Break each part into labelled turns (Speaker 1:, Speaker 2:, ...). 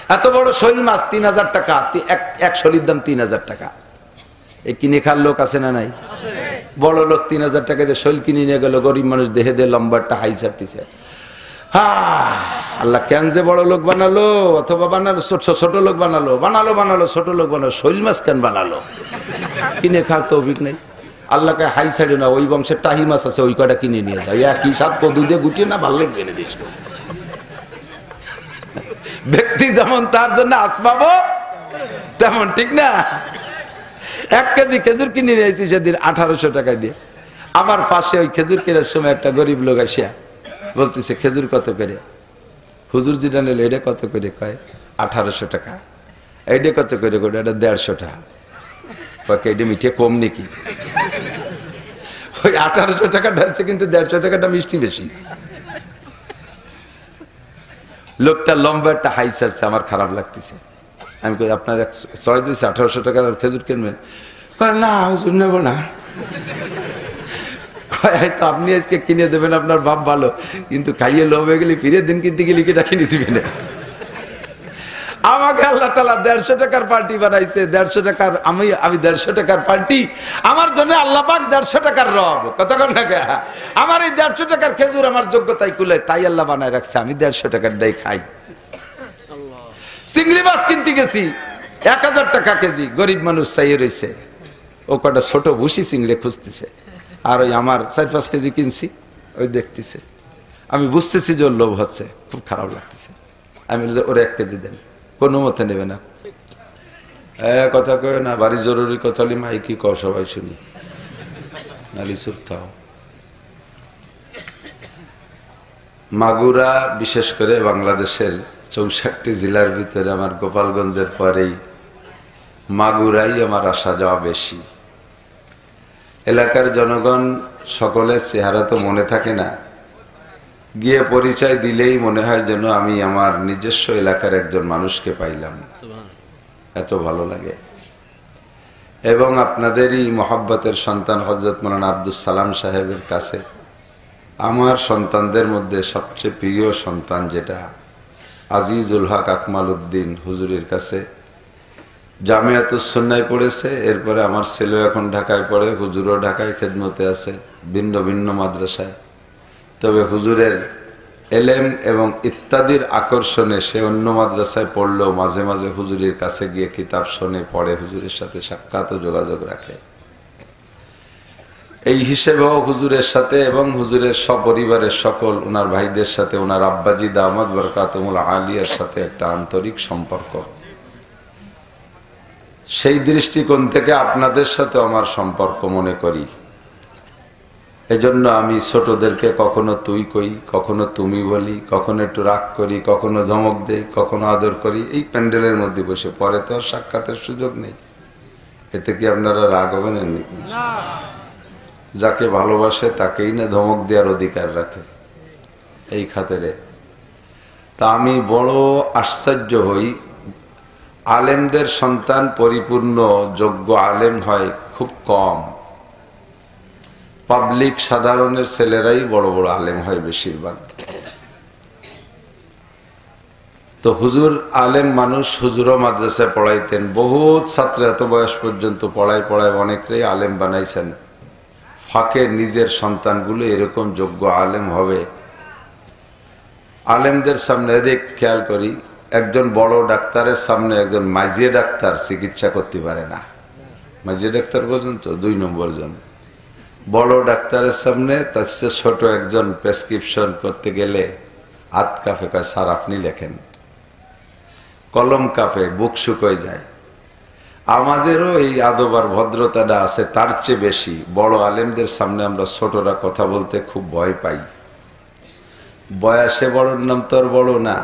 Speaker 1: এত বড় শৈল মাছ 3000 টাকা, এক শৈলির দাম 3000 টাকা। এই কিনে খার লোক আছে না নাই? বড় লোক 3000 টাকা দিয়ে শৈল কিনে নিয়ে গেল, গরিব মানুষ দেহে দিয়ে লম্বারটা হাই ছাড়তেছে। আল্লাহ কেন যে বড় লোক বানালো, অথবা বানালো ছোট লোক বানালো, ছোট লোক বানালো, শৈল মাছ কেন বানালো? কিনে খাওয়ার তৌফিক নেই। আল্লাহকে হাই সাইডে না, ওই বংশের টাহি মাছ আছে, ওই কয়টা কিনে নিয়ে যাও, একই সাথ কদু দিয়ে গুটিয়ে না ভালো লাগবে এনে দিস। ব্যক্তি যেমন তার জন্য আসবাবো তেমন, ঠিক না? 1 কেজি খেজুর কিনে নিয়েছি সেদিন 1800 টাকা দিয়ে। আমার পাশে ওই খেজুর কেনার সময় একটা গরিব লোক আসিয়া বলতেছে, খেজুর কত করে? হুজুর যেটা নিল এটা কত করে? কয় 1800 টাকা। এইটা কত করে? এটা 150 টাকা। এটা মিঠে কম নাকি? ওই 1800 টাকাটা আছে, কিন্তু 150 টাকাটা মিষ্টি বেশি। লোকটা লম্বা একটা হাই ছাড়ছে, আমার খারাপ লাগতেছে। আমি কই, আপনার 1800 টাকার খেজুর কিনবেন? না হুজুর নেব না। তো আপনি আজকে কিনে দেবেন, আপনার বাপ ভালো, কিন্তু খাইয়ে লোভ হয়ে গেলে ফিরে দিন কিনতে গেলে কেটা কিনে দিবেন। আমাকে আল্লাহ তাআলা 150 টাকার পার্টি বানাইছে, 150 টাকার আমি 150 টাকার পার্টি, আমার জন্য আল্লাহ পাক 150 টাকার রব। কতক্ষণ লাগে আমার এই 150 টাকার খেজুর আমার যোগ্যতায় কুলায়, তাই আল্লাহ বানায় রাখছে, আমি 150 টাকার ডাই খাই। চিংড়ি মাছ কিনতে গেছি 1000 টাকা কেজি, গরিব মানুষ চাইয়ে রয়েছে, ও কটা ছোট ভুসি চিংড়ি খুঁজতেছে, আর ওই আমার 4-5 কেজি কিনছি, ওই দেখতেছে। আমি বুঝতেছি যে ওর লোভ হচ্ছে, খুব খারাপ লাগতেছে। আমি ওর 1 কেজি দেন, কোনো মতে নেবে না। কথা কয়ে না, বাড়ি জরুরি কথা হলে মাই কি কও সবাই শুনি, নালি চুপ থাও। মাগুরা, বিশেষ করে বাংলাদেশের 64 জেলার ভিতরে আমার গোপালগঞ্জের পরেই মাগুরাই আমার আসা যাওয়া বেশি। এলাকার জনগণ সকলের চেহারা তো মনে থাকে না, গিয়ে পরিচয় দিলেই মনে হয় যেন আমি আমার নিজস্ব এলাকার একজন মানুষকে পাইলাম, এত ভালো লাগে। এবং আপনাদেরই মহব্বতের সন্তান হযরত মাওলানা আব্দুস সালাম সাহেবের কাছে আমার সন্তানদের মধ্যে সবচেয়ে প্রিয় সন্তান যেটা আজিজুল হক আকমাল উদ্দিন হুজুরের কাছে জামিয়াতুস সুন্নায় পড়েছে। এরপরে আমার ছেলে এখন ঢাকায় পড়ে, হুজুরও ঢাকায় খেদমতে আছে ভিন্ন ভিন্ন মাদ্রাসায়। তবে হুজুরের এলেম এবং ইত্যাদির আকর্ষণে সে অন্য মাদ্রাসায় পড়লেও মাঝে মাঝে হুজুরের কাছে গিয়ে কিতাব শোনে, পড়ে, হুজুরের সাথে সাক্ষাৎ ও যোগাযোগ রাখে। এই হিসেবেও হুজুরের সাথে এবং হুজুরের সপরিবারের সকল ওনার ভাইদের সাথে, ওনার আব্বাজি দামাত বরকাতুল আলিয়ার সাথে একটা আন্তরিক সম্পর্ক। সেই দৃষ্টিকোণ থেকে আপনাদের সাথে আমার সম্পর্ক মনে করি। এজন্য আমি ছোটদেরকে কখনো তুই কই, কখনো তুমি বলি, কখনো একটু রাগ করি, কখনো ধমক দেই, কখনো আদর করি, এই প্যান্ডেলের মধ্যে বসে। পরে তো আর সাক্ষাতের সুযোগ নেই। এতে কি আপনারা রাগ হবেন নাকি? যাকে ভালোবাসে তাকেই না ধমক দেওয়ার অধিকার রাখে, এই খাতিরে। তা আমি বড় আশ্চর্য হই, আলেমদের সন্তান পরিপূর্ণ যোগ্য আলেম হয় খুব কম। পাবলিক সাধারণের ছেলেরাই বড় বড় আলেম হয় বেশিরভাগ। তো হুজুর আলেম মানুষ, হুজুরও মাদ্রাসায় পড়াইতেন, বহুত ছাত্র এত বয়স পর্যন্ত পড়ায় অনেকেই আলেম বানাইছেন। ফাঁকে নিজের সন্তানগুলো এরকম যোগ্য আলেম হবে। আলেমদের সামনে দেখ খেয়াল করি, একজন বড় ডাক্তারের সামনে একজন মাঝিয়ে ডাক্তার চিকিৎসা করতে পারে না। মাঝিয়ে ডাক্তার পর্যন্ত 2 নম্বর জন। বড় ডাক্তারের সামনে তার চেয়ে ছোট একজন প্রেসক্রিপশন করতে গেলে হাত কাঁপে, কয় স্যার আপনি লেখেন। কলম কাঁপে, বুক শুকোয় যায়। আমাদেরও এই আদব আর ভদ্রতাটা আছে, তার চেয়ে বেশি বড় আলেমদের সামনে আমরা ছোটরা কথা বলতে খুব ভয় পাই। বয়সে বড়র নাম তো আর বড় না,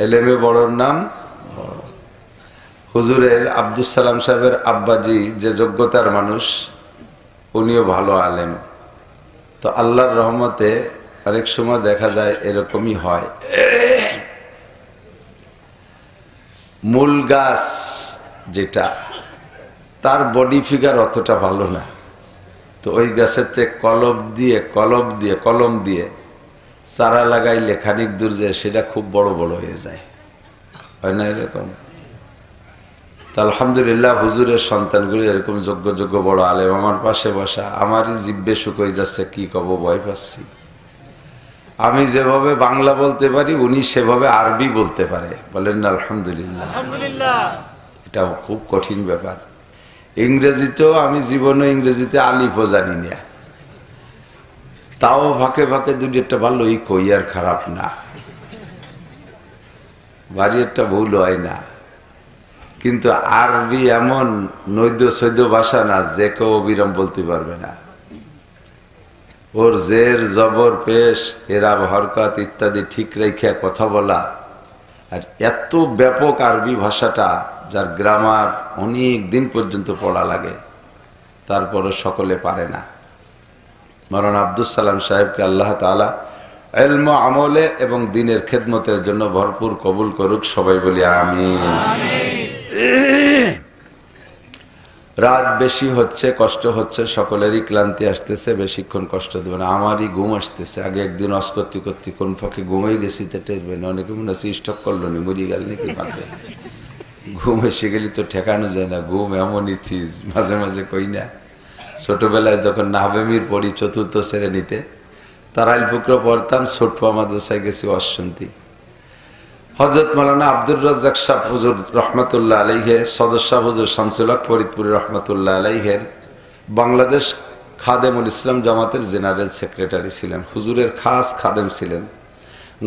Speaker 1: এলেমে বড়র নাম বড়। হুজুরের আব্দুস সালাম সাহেবের আব্বাজি যে যোগ্যতার মানুষ, উনিও ভালো আলেম। তো আল্লাহর রহমতে অনেক সময় দেখা যায় এরকমই হয়। মূল গাছ যেটা, তার বডি ফিগার অতটা ভালো না, তো ওই গাছেতে কলম দিয়ে চারা লাগাইলে খানিক দূর যায় সেটা খুব বড় বড় হয়ে যায়। হয় না এরকম? তা আলহামদুলিল্লাহ হুজুরের সন্তানগুলি এরকম যোগ্য যোগ্য বড় আলেম আমার পাশে বসা, আমারই জিব্বে শুকিয়ে যাচ্ছে, কি কব, ভয় পাচ্ছি। আমি যেভাবে বাংলা বলতে পারি উনি সেভাবে আরবি বলতে পারে, বলেন না আলহামদুলিল্লাহ। এটা খুব কঠিন ব্যাপার। ইংরেজিতেও আমি জীবনে ইংরেজিতে আলিফও জানি না, তাও ফাঁকে ফাঁকে দুটি একটা ভালো এই কই, আর খারাপ না, ভারী একটা ভুল হয় না। কিন্তু আরবি এমন নৈদ্য সৈদ্য ভাষা না যে কেউ অবিরাম বলতে পারবে না। ওর জের জবর পেশ এরাব হরকত ইত্যাদি ঠিক রেখে কথা বলা, আর এত ব্যাপক আরবি ভাষাটা যার গ্রামার অনেক দিন পর্যন্ত পড়া লাগে, তারপরও সকলে পারে না। মাওলানা আব্দুস সালাম সাহেবকে আল্লাহ তাআলা ইলম আমলে এবং দ্বীনের খেদমতের জন্য ভরপুর কবুল করুক, সবাই বলি আমিন। রাত বেশি হচ্ছে, কষ্ট হচ্ছে, সকলেরই ক্লান্তি আসতেছে, বেশিক্ষণ কষ্ট দেবে না। আমারই ঘুম আসতেছে, আগে একদিন অস করতে করতে কোন ফাঁকে ঘুমেই গেছি তো টেরবে না। অনেকে মনে হচ্ছে স্টক করলো নি, মরি গেল নাকি ফাঁকে। ঘুম এসে গেলি তো ঠেকানো যায় না, ঘুম এমনই চিজ, মাঝে মাঝে কই না। ছোটবেলায় যখন নাহবেমির পড়ি চতুর্থ শ্রেণীতে, তারাইল ফুকরা পড়তাম, ছোটপা মাদ্রাসায় গেছি অশুনতি। হযরত মাওলানা আব্দুর রাজ্জাক সাহেব হুজুর রহমাতুল্লাহ আলাইহি, সদস্য হুজুর শামসুল হক ফরিদপুরি রহমাতুল্লাহ আলাইহির বাংলাদেশ খাদেমুল ইসলাম জামাতের জেনারেল সেক্রেটারি ছিলেন, হুজুরের খাস খাদেম ছিলেন।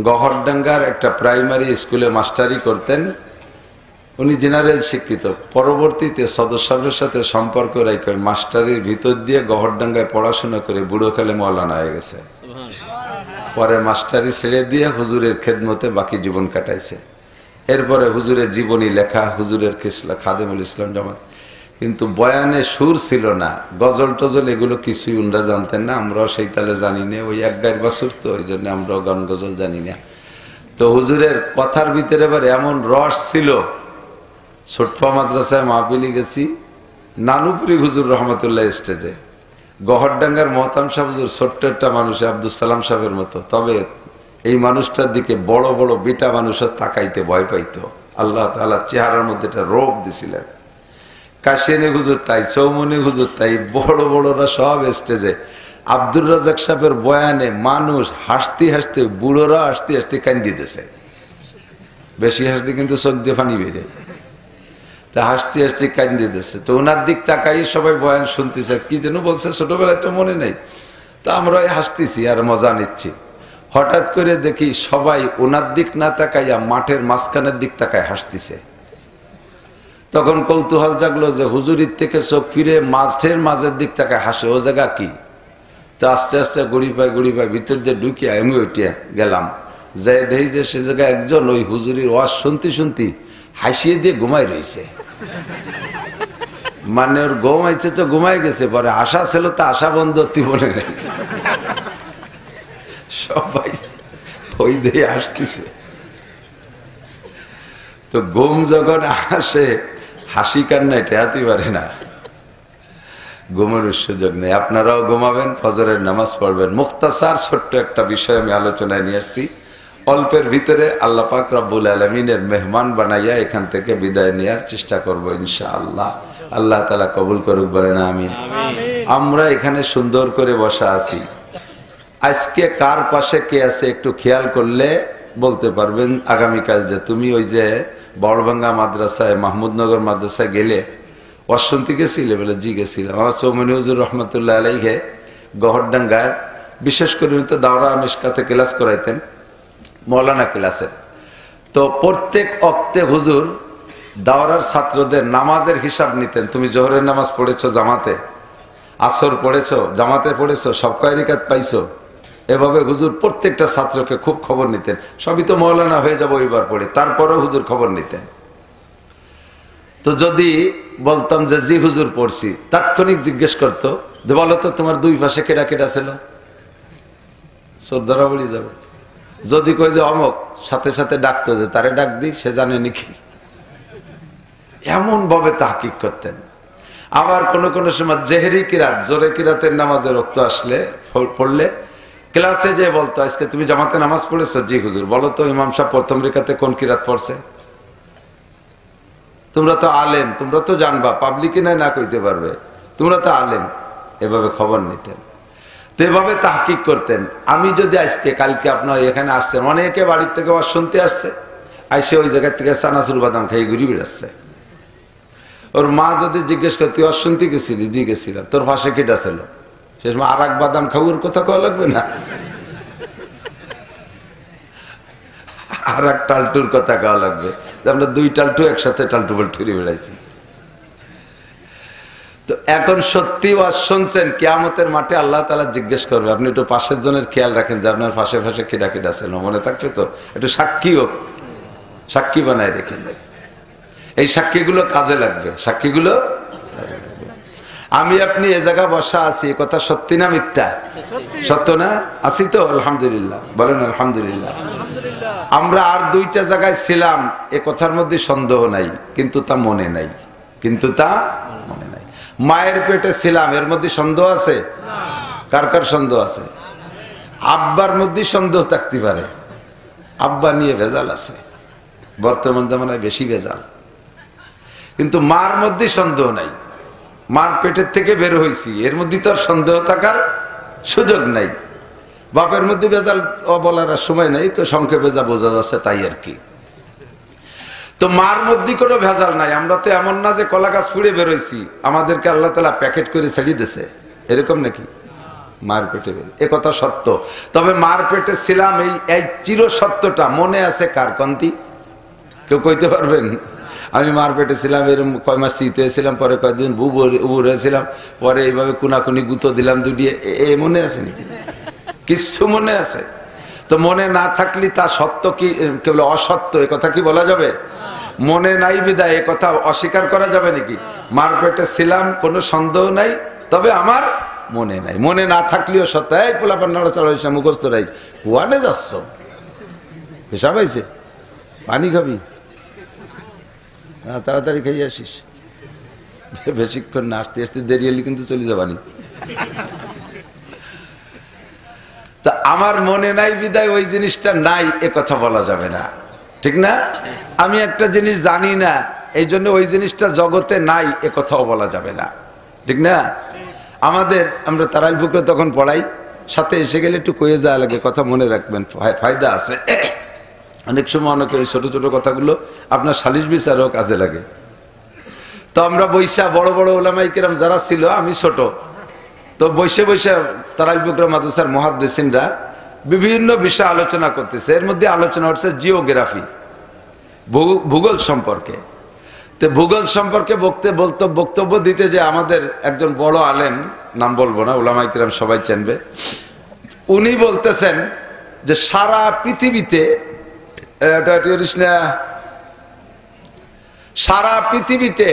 Speaker 1: গহরডাঙ্গার একটা প্রাইমারি স্কুলে মাস্টারি করতেন, উনি জেনারেল শিক্ষিত। পরবর্তীতে সদস্যের সাথে সম্পর্ক রেখে মাস্টারির ভিতর দিয়ে গহরডাঙ্গায় পড়াশোনা করে বুড়োকালে মৌলানা হয়ে গেছে। পরে মাস্টারি ছেড়ে দিয়ে হুজুরের খেদমতে বাকি জীবন কাটাইছে। এরপরে হুজুরের জীবনী লেখা, হুজুরের কিসলা খাদেমুল ইসলাম জামাত। কিন্তু বয়ানে সুর ছিল না, গজল টজল এগুলো কিছুই উনরা জানতেন না, আমরাও সেই তালে জানি না। ওই এক গায়ের বাসুর তো, ওই জন্য আমরাও গান গজল জানি না। তো হুজুরের কথার ভিতরে এবার এমন রস ছিল। ছোটপা মাদ্রাসায় মাহফিলি গেছি, নানুপুরি হুজুর রহমতুল্লাহ স্টেজে, গহরডাঙ্গার মহতাম সাহেব হুজুর ছোট্ট একটা মানুষ, আব্দুল সালাম সাহেবের মতো, তবে এই মানুষটার দিকে বড় বড় বিটা মানুষ তাকাইতে ভয় পাইত। আল্লাহ তাআলা চেহারার মধ্যে একটা রোগ দিছিলেন। কাশিয়ানি হুজুর তাই, চৌমনি হুজুর তাই, বড় বড়রা সব স্টেজে। আব্দুর রাজ্জাক সাহেবের বয়ানে মানুষ হাসতে হাসতে, বুড়োরা হাসতে হাসতে কান্দি দিতেছে। বেশি হাসতে কিন্তু চোখ দিয়ে পানি বেরে, তা হাসতে হাসতে কান্দি দিতেছে। তো ওনার দিক তাকাই সবাই বয়ান শুনতেছে, কি যেন বলছে ছোটবেলায় তো মনে নেই। তা আমরা হাসতেছি আর মজা নিচ্ছি। হঠাৎ করে দেখি সবাই ওনার দিক না তাকাইয়া মাঠের মাঝখানের দিক তাকায় হাসতেছে। তখন কৌতূহল জাগলো যে হুজুরির থেকে চোখ ফিরে মাঝের মাঝের দিক তাকায় হাসে, ও জায়গা কি? তো আস্তে আস্তে গুড়ি পাই ভিতর দিয়ে ঢুকিয়া আমি ওইটা গেলাম, যাই দেখি যে সে জায়গায় একজন ওই হুজুরির ওয়াজ শুনতে শুনতে হাসিয়ে দিয়ে ঘুমাই রয়েছে। মানে ওর ঘুমাইছে তো ঘুমাই গেছে, পরে আশা ছিল তো আশা বন্ধ বলে গেছে। সবাই ওই দিয়ে আসতেছে। তো ঘুম যখন আসে, হাসি কান্না ঠেকাতে পারে না, ঘুমের সুযোগ নেই। আপনারাও ঘুমাবেন, ফজরের নামাজ পড়বেন। মুখতাসার ছোট্ট একটা বিষয় আমি আলোচনায় নিয়ে আসছি, অল্পের ভিতরে আল্লাহ পাক রব্বুল আলামিনের মেহমান বানাইয়া এখান থেকে বিদায় নেওয়ার চেষ্টা করব ইনশাআল্লাহ। আল্লাহ তাআলা কবুল করুক, বলেন আমিন। আমরা এখানে সুন্দর করে বসা আছি, আজকে কার পাশে কে আছে একটু খেয়াল করলে বলতে পারবেন আগামীকাল যে তুমি ওই যে বড়ভাঙ্গা মাদ্রাসায়, মাহমুদনগর মাদ্রাসায় গেলে অশান্তি গেছিলে? বলে জি গেছিলাম। আমার চৌমনি হুজুর রহমতুল্লাহ আলাইহি গহরডাঙ্গার, বিশেষ করে উনি তো দাওরা মিশকাতে ক্লাস করাইতেন, মৌলানা ক্লাসে। তো প্রত্যেক অক্তে হুজুর দাওরার ছাত্রদের নামাজের হিসাব নিতেন। তুমি জোহরের নামাজ পড়েছো জামাতে, আসর পড়েছো জামাতে পড়েছো, সব কয় রাকাত পাইছো, এভাবে হুজুর প্রত্যেকটা ছাত্রকে খুব খবর নিতেন। সবই তো মৌলানা হয়ে যাবো এবার পড়ে, তারপরেও হুজুর খবর নিতেন। তো যদি বলতাম যে জি হুজুর পড়ছি, তাৎক্ষণিক জিজ্ঞেস করতো যে বলো তো তোমার দুই পাশে কেডা কেডা ছিল, শ্রদ্ধারা বলি যাবে। যদি কই যে অমক, সাথে সাথে ডাকতো যে তারে ডাক দিই, সে জানে নাকি, এমন ভাবে তাহকিক করতেন। আবার কোন কোন সময় জেহরি কিরাত, জোরে কিরাতের নামাজের রক্ত আসলে পড়লে ক্লাসে যে বলতো আজকে তুমি জামাতে নামাজ পড়েছো? জি হুজুর। বলো তো ইমাম সাহেব প্রথম রেখাতে কোন কিরাত পড়ছে? তোমরা তো আলেম, তোমরা তো জানবা, পাবলিকে না কইতে পারবে, তোমরা তো আলেম। এভাবে খবর নিতেন, তো এভাবে তাহকিক করতেন। আমি যদি আজকে কালকে আপনারা এখানে আসছেন, অনেকে বাড়ির থেকে ওয়াজ শুনতে আসছে, আইসে ওই জায়গা থেকে চানাচুর বাদাম খাই ঘুরি বেড়াচ্ছে। ওর মা যদি জিজ্ঞেস করতে ওয়াজ শুনতে গেছিলি, জি গেছিলাম, তোর ভাষা কেটা ছিল, সে সময় আর এক বাদাম খাওয়ার কথা কওয়া লাগবে না, আর এক টালটুর কথা কওয়া লাগবে। আমরা দুই টালটু একসাথে টালটু বলটুরি বেড়াইছি। তো এখন সত্যি ওয়াজ শুনছেন, কিয়ামতের মাঠে আল্লাহ তাআলা জিজ্ঞেস করবে। আপনি একটু পাশের জনের খেয়াল রাখেন যে আপনার পাশে পাশে কেডা কেডা ছিল, মনে থাকবে তো? একটু সাক্ষী বানায় রেখেন। এই সাক্ষীগুলো কাজে লাগবে, সাক্ষীগুলো কাজে লাগবে। আমি আপনি এ জায়গা বসা আছি, এ কথা সত্যি না মিথ্যা? সত্য না? আছি তো? আলহামদুলিল্লাহ বলেন আলহামদুলিল্লাহ। আমরা আর দুইটা জায়গায় ছিলাম, এ কথার মধ্যে সন্দেহ নাই, কিন্তু তা মনে নাই, কিন্তু তা মনে নাই। মায়ের পেটে ছিলাম, এর মধ্যে সন্দেহ আছে? কার কার সন্দেহ আছে? আব্বার মধ্যে সন্দেহ থাকতে পারে, আব্বা নিয়ে ভেজাল আছে, বর্তমান জামানায় বেশি ভেজাল। কিন্তু মার মধ্যে সন্দেহ নাই, মার পেটের থেকে বের হয়েছি, এর মধ্যে তো আর সন্দেহ থাকার সুযোগ নাই। বাপের মধ্যে ভেজাল বলার সময় নাই, সংক্ষেপে যা বোঝা যাচ্ছে তাই আর কি। তো মার মধ্যে কোনো ভেজাল নাই। আমরা তো এমন না যে কলা গাছ ফুড়ে বেরোইছি, আমাদেরকে আল্লাহ তাআলা প্যাকেট করে ছেড়ে দিয়েছে, এরকম নাকি? মার পেটে বের, এ কথা সত্য। তবে মার পেটে ছিলাম, এই চির সত্যটা মনে আছে কার? কন্তি কেউ কইতে পারবেন? আমি মার পেটে ছিলাম, এরকম কয় মাস শীত হয়েছিলাম, পরে কয়েকদিন উবুর হয়েছিলাম, পরে এইভাবে কুনাকুনি গুঁতো দিলাম দুটিয়ে, এ মনে আছে নাকি? কিচ্ছু মনে আছে? তো মনে না থাকলে তা সত্য কি কেবল অসত্য, এ কথা কি বলা যাবে? মনে নাই বিদায় এ কথা অস্বীকার করা যাবে নাকি? মার পেটে ছিলাম, কোনো সন্দেহ নাই, তবে আমার মনে নাই। মনে না থাকলেও সত্য। এই পোলাপান নড়াচড়া হয়েছে, মুখস্থ রাই, ওয়ানে যাচ্ছ, হিসাব হয়েছে, পানি খাবি, তাড়াতাড়ি খাই আসিস, বেশিক্ষণ না, আসতে আসতে দেরি হলে কিন্তু চলে যাবানি। তা আমার মনে নাই বিদায় ওই জিনিসটা নাই, এ কথা বলা যাবে না, ঠিক না? আমি একটা জিনিস জানি না, এই জন্য ওই জিনিসটা জগতে নাই, এ কথাও বলা যাবে না, ঠিক না? আমরা তারাইল পুকুরে তখন পড়াই, সাথে এসে গেলে একটু কয়ে যাওয়া লাগে, কথা মনে রাখবেন, ফায়দা আছে। অনেক সময় অনেক ছোট ছোট কথাগুলো আপনার সালিশ বিচারেও কাজে লাগে। তো আমরা বৈশা বড় বড় ওলামাই কেরাম যারা ছিল, আমি ছোট, তো বসে বসে তারাইল পুকুরা মাদ্রাসার মুহাদ্দিসিনরা বিভিন্ন বিষয় আলোচনা করতেছে। এর মধ্যে আলোচনা হচ্ছে জিওগ্রাফি, ভূগোল সম্পর্কে। তো ভূগোল সম্পর্কে বক্তব্য দিতে যে আমাদের একজন বড় আলেম, নাম বলবো না, ওলামাই কেরাম সবাই চেনবে, উনি বলতেছেন যে সারা পৃথিবীতে, সারা পৃথিবীতে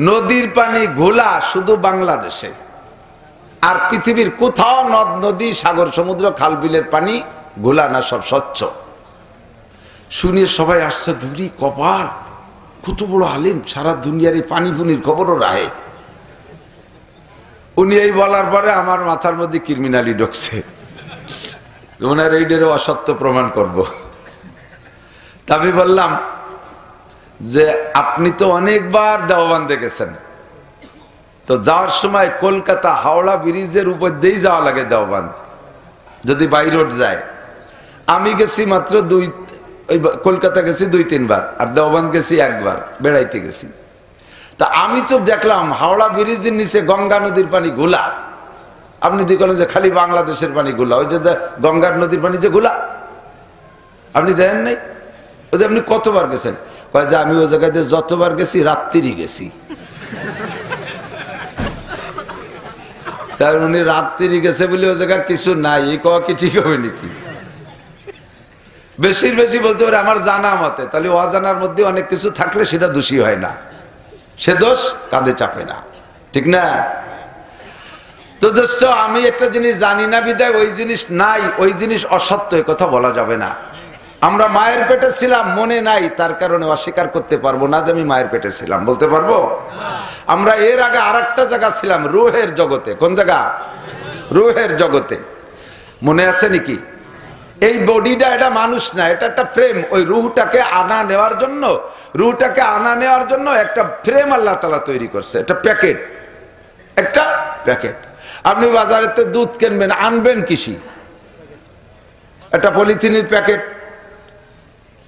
Speaker 1: নদীর পানি ঘোলা শুধু বাংলাদেশে, আর পৃথিবীর কোথাও নদ নদী সাগর সমুদ্র খাল বিলের পানি ঘোলা না, সব স্বচ্ছ। শুনে সবাই আসছে, ধুরি কপাল, কত বড় আলিম, সারা দুনিয়ার এই পানি পুনির খবরও রাহে। উনি এই বলার পরে আমার মাথার মধ্যে ক্রিমিনালি ঢুকছে, ওনার এইটারও অসত্য প্রমাণ করব। তা আমি বললাম যে আপনি তো অনেকবার দেওবন্দে গেছেন, তো যাওয়ার সময় কলকাতা হাওড়া ব্রিজের উপর দিয়েই যাওয়া লাগে দেওবন্দ, যদি বাই রোড যায়। আমি গেছি মাত্র কলকাতা গেছি 2-3 বার, আর দেওবন্দ গেছি একবার, বেড়াইতে গেছি। তা আমি তো দেখলাম হাওড়া ব্রিজের নিচে গঙ্গা নদীর পানি ঘোলা। আপনি দেখলেন যে খালি বাংলাদেশের পানি ঘোলা, ওই যে গঙ্গার নদীর পানি যে ঘোলা, আপনি দেখেন নাই? ওই যে আপনি কতবার গেছেন? কয় যে আমি ওই জায়গায় যতবার গেছি রাত্রিরই গেছি। তার উনি রাত্রি গেছে বলে ওই জায়গায় কিছু নাই, এই কওয়া কি ঠিক হবে নাকি? বেশির বেশি বলতে পারে আমার জানা মতে, তাহলে অজানার মধ্যে অনেক কিছু থাকলে সেটা দোষী হয় না, সে দোষ কাঁধে চাপে না, ঠিক না? তো দোস্ত, আমি একটা জিনিস জানি না বিদায় ওই জিনিস নাই, ওই জিনিস অসত্য, এ কথা বলা যাবে না। আমরা মায়ের পেটে ছিলাম, মনে নাই, তার কারণে অস্বীকার করতে পারবো না যে আমি মায়ের পেটে ছিলাম, বলতে পারবো? আমরা এর আগে আরেকটা জায়গা ছিলাম, রুহের জগতে। কোন জায়গা? রুহের জগতে। মনে আছে নাকি? এই বডিটা এটা মানুষ না, এটা একটা ফ্রেম। ওই রুহটাকে আনা নেওয়ার জন্য একটা ফ্রেম আল্লাহ তাআলা তৈরি করছে, একটা প্যাকেট, একটা প্যাকেট। আপনি বাজারেতে দুধ কিনবেন, আনবেন কিসি? একটা পলিথিনের প্যাকেট।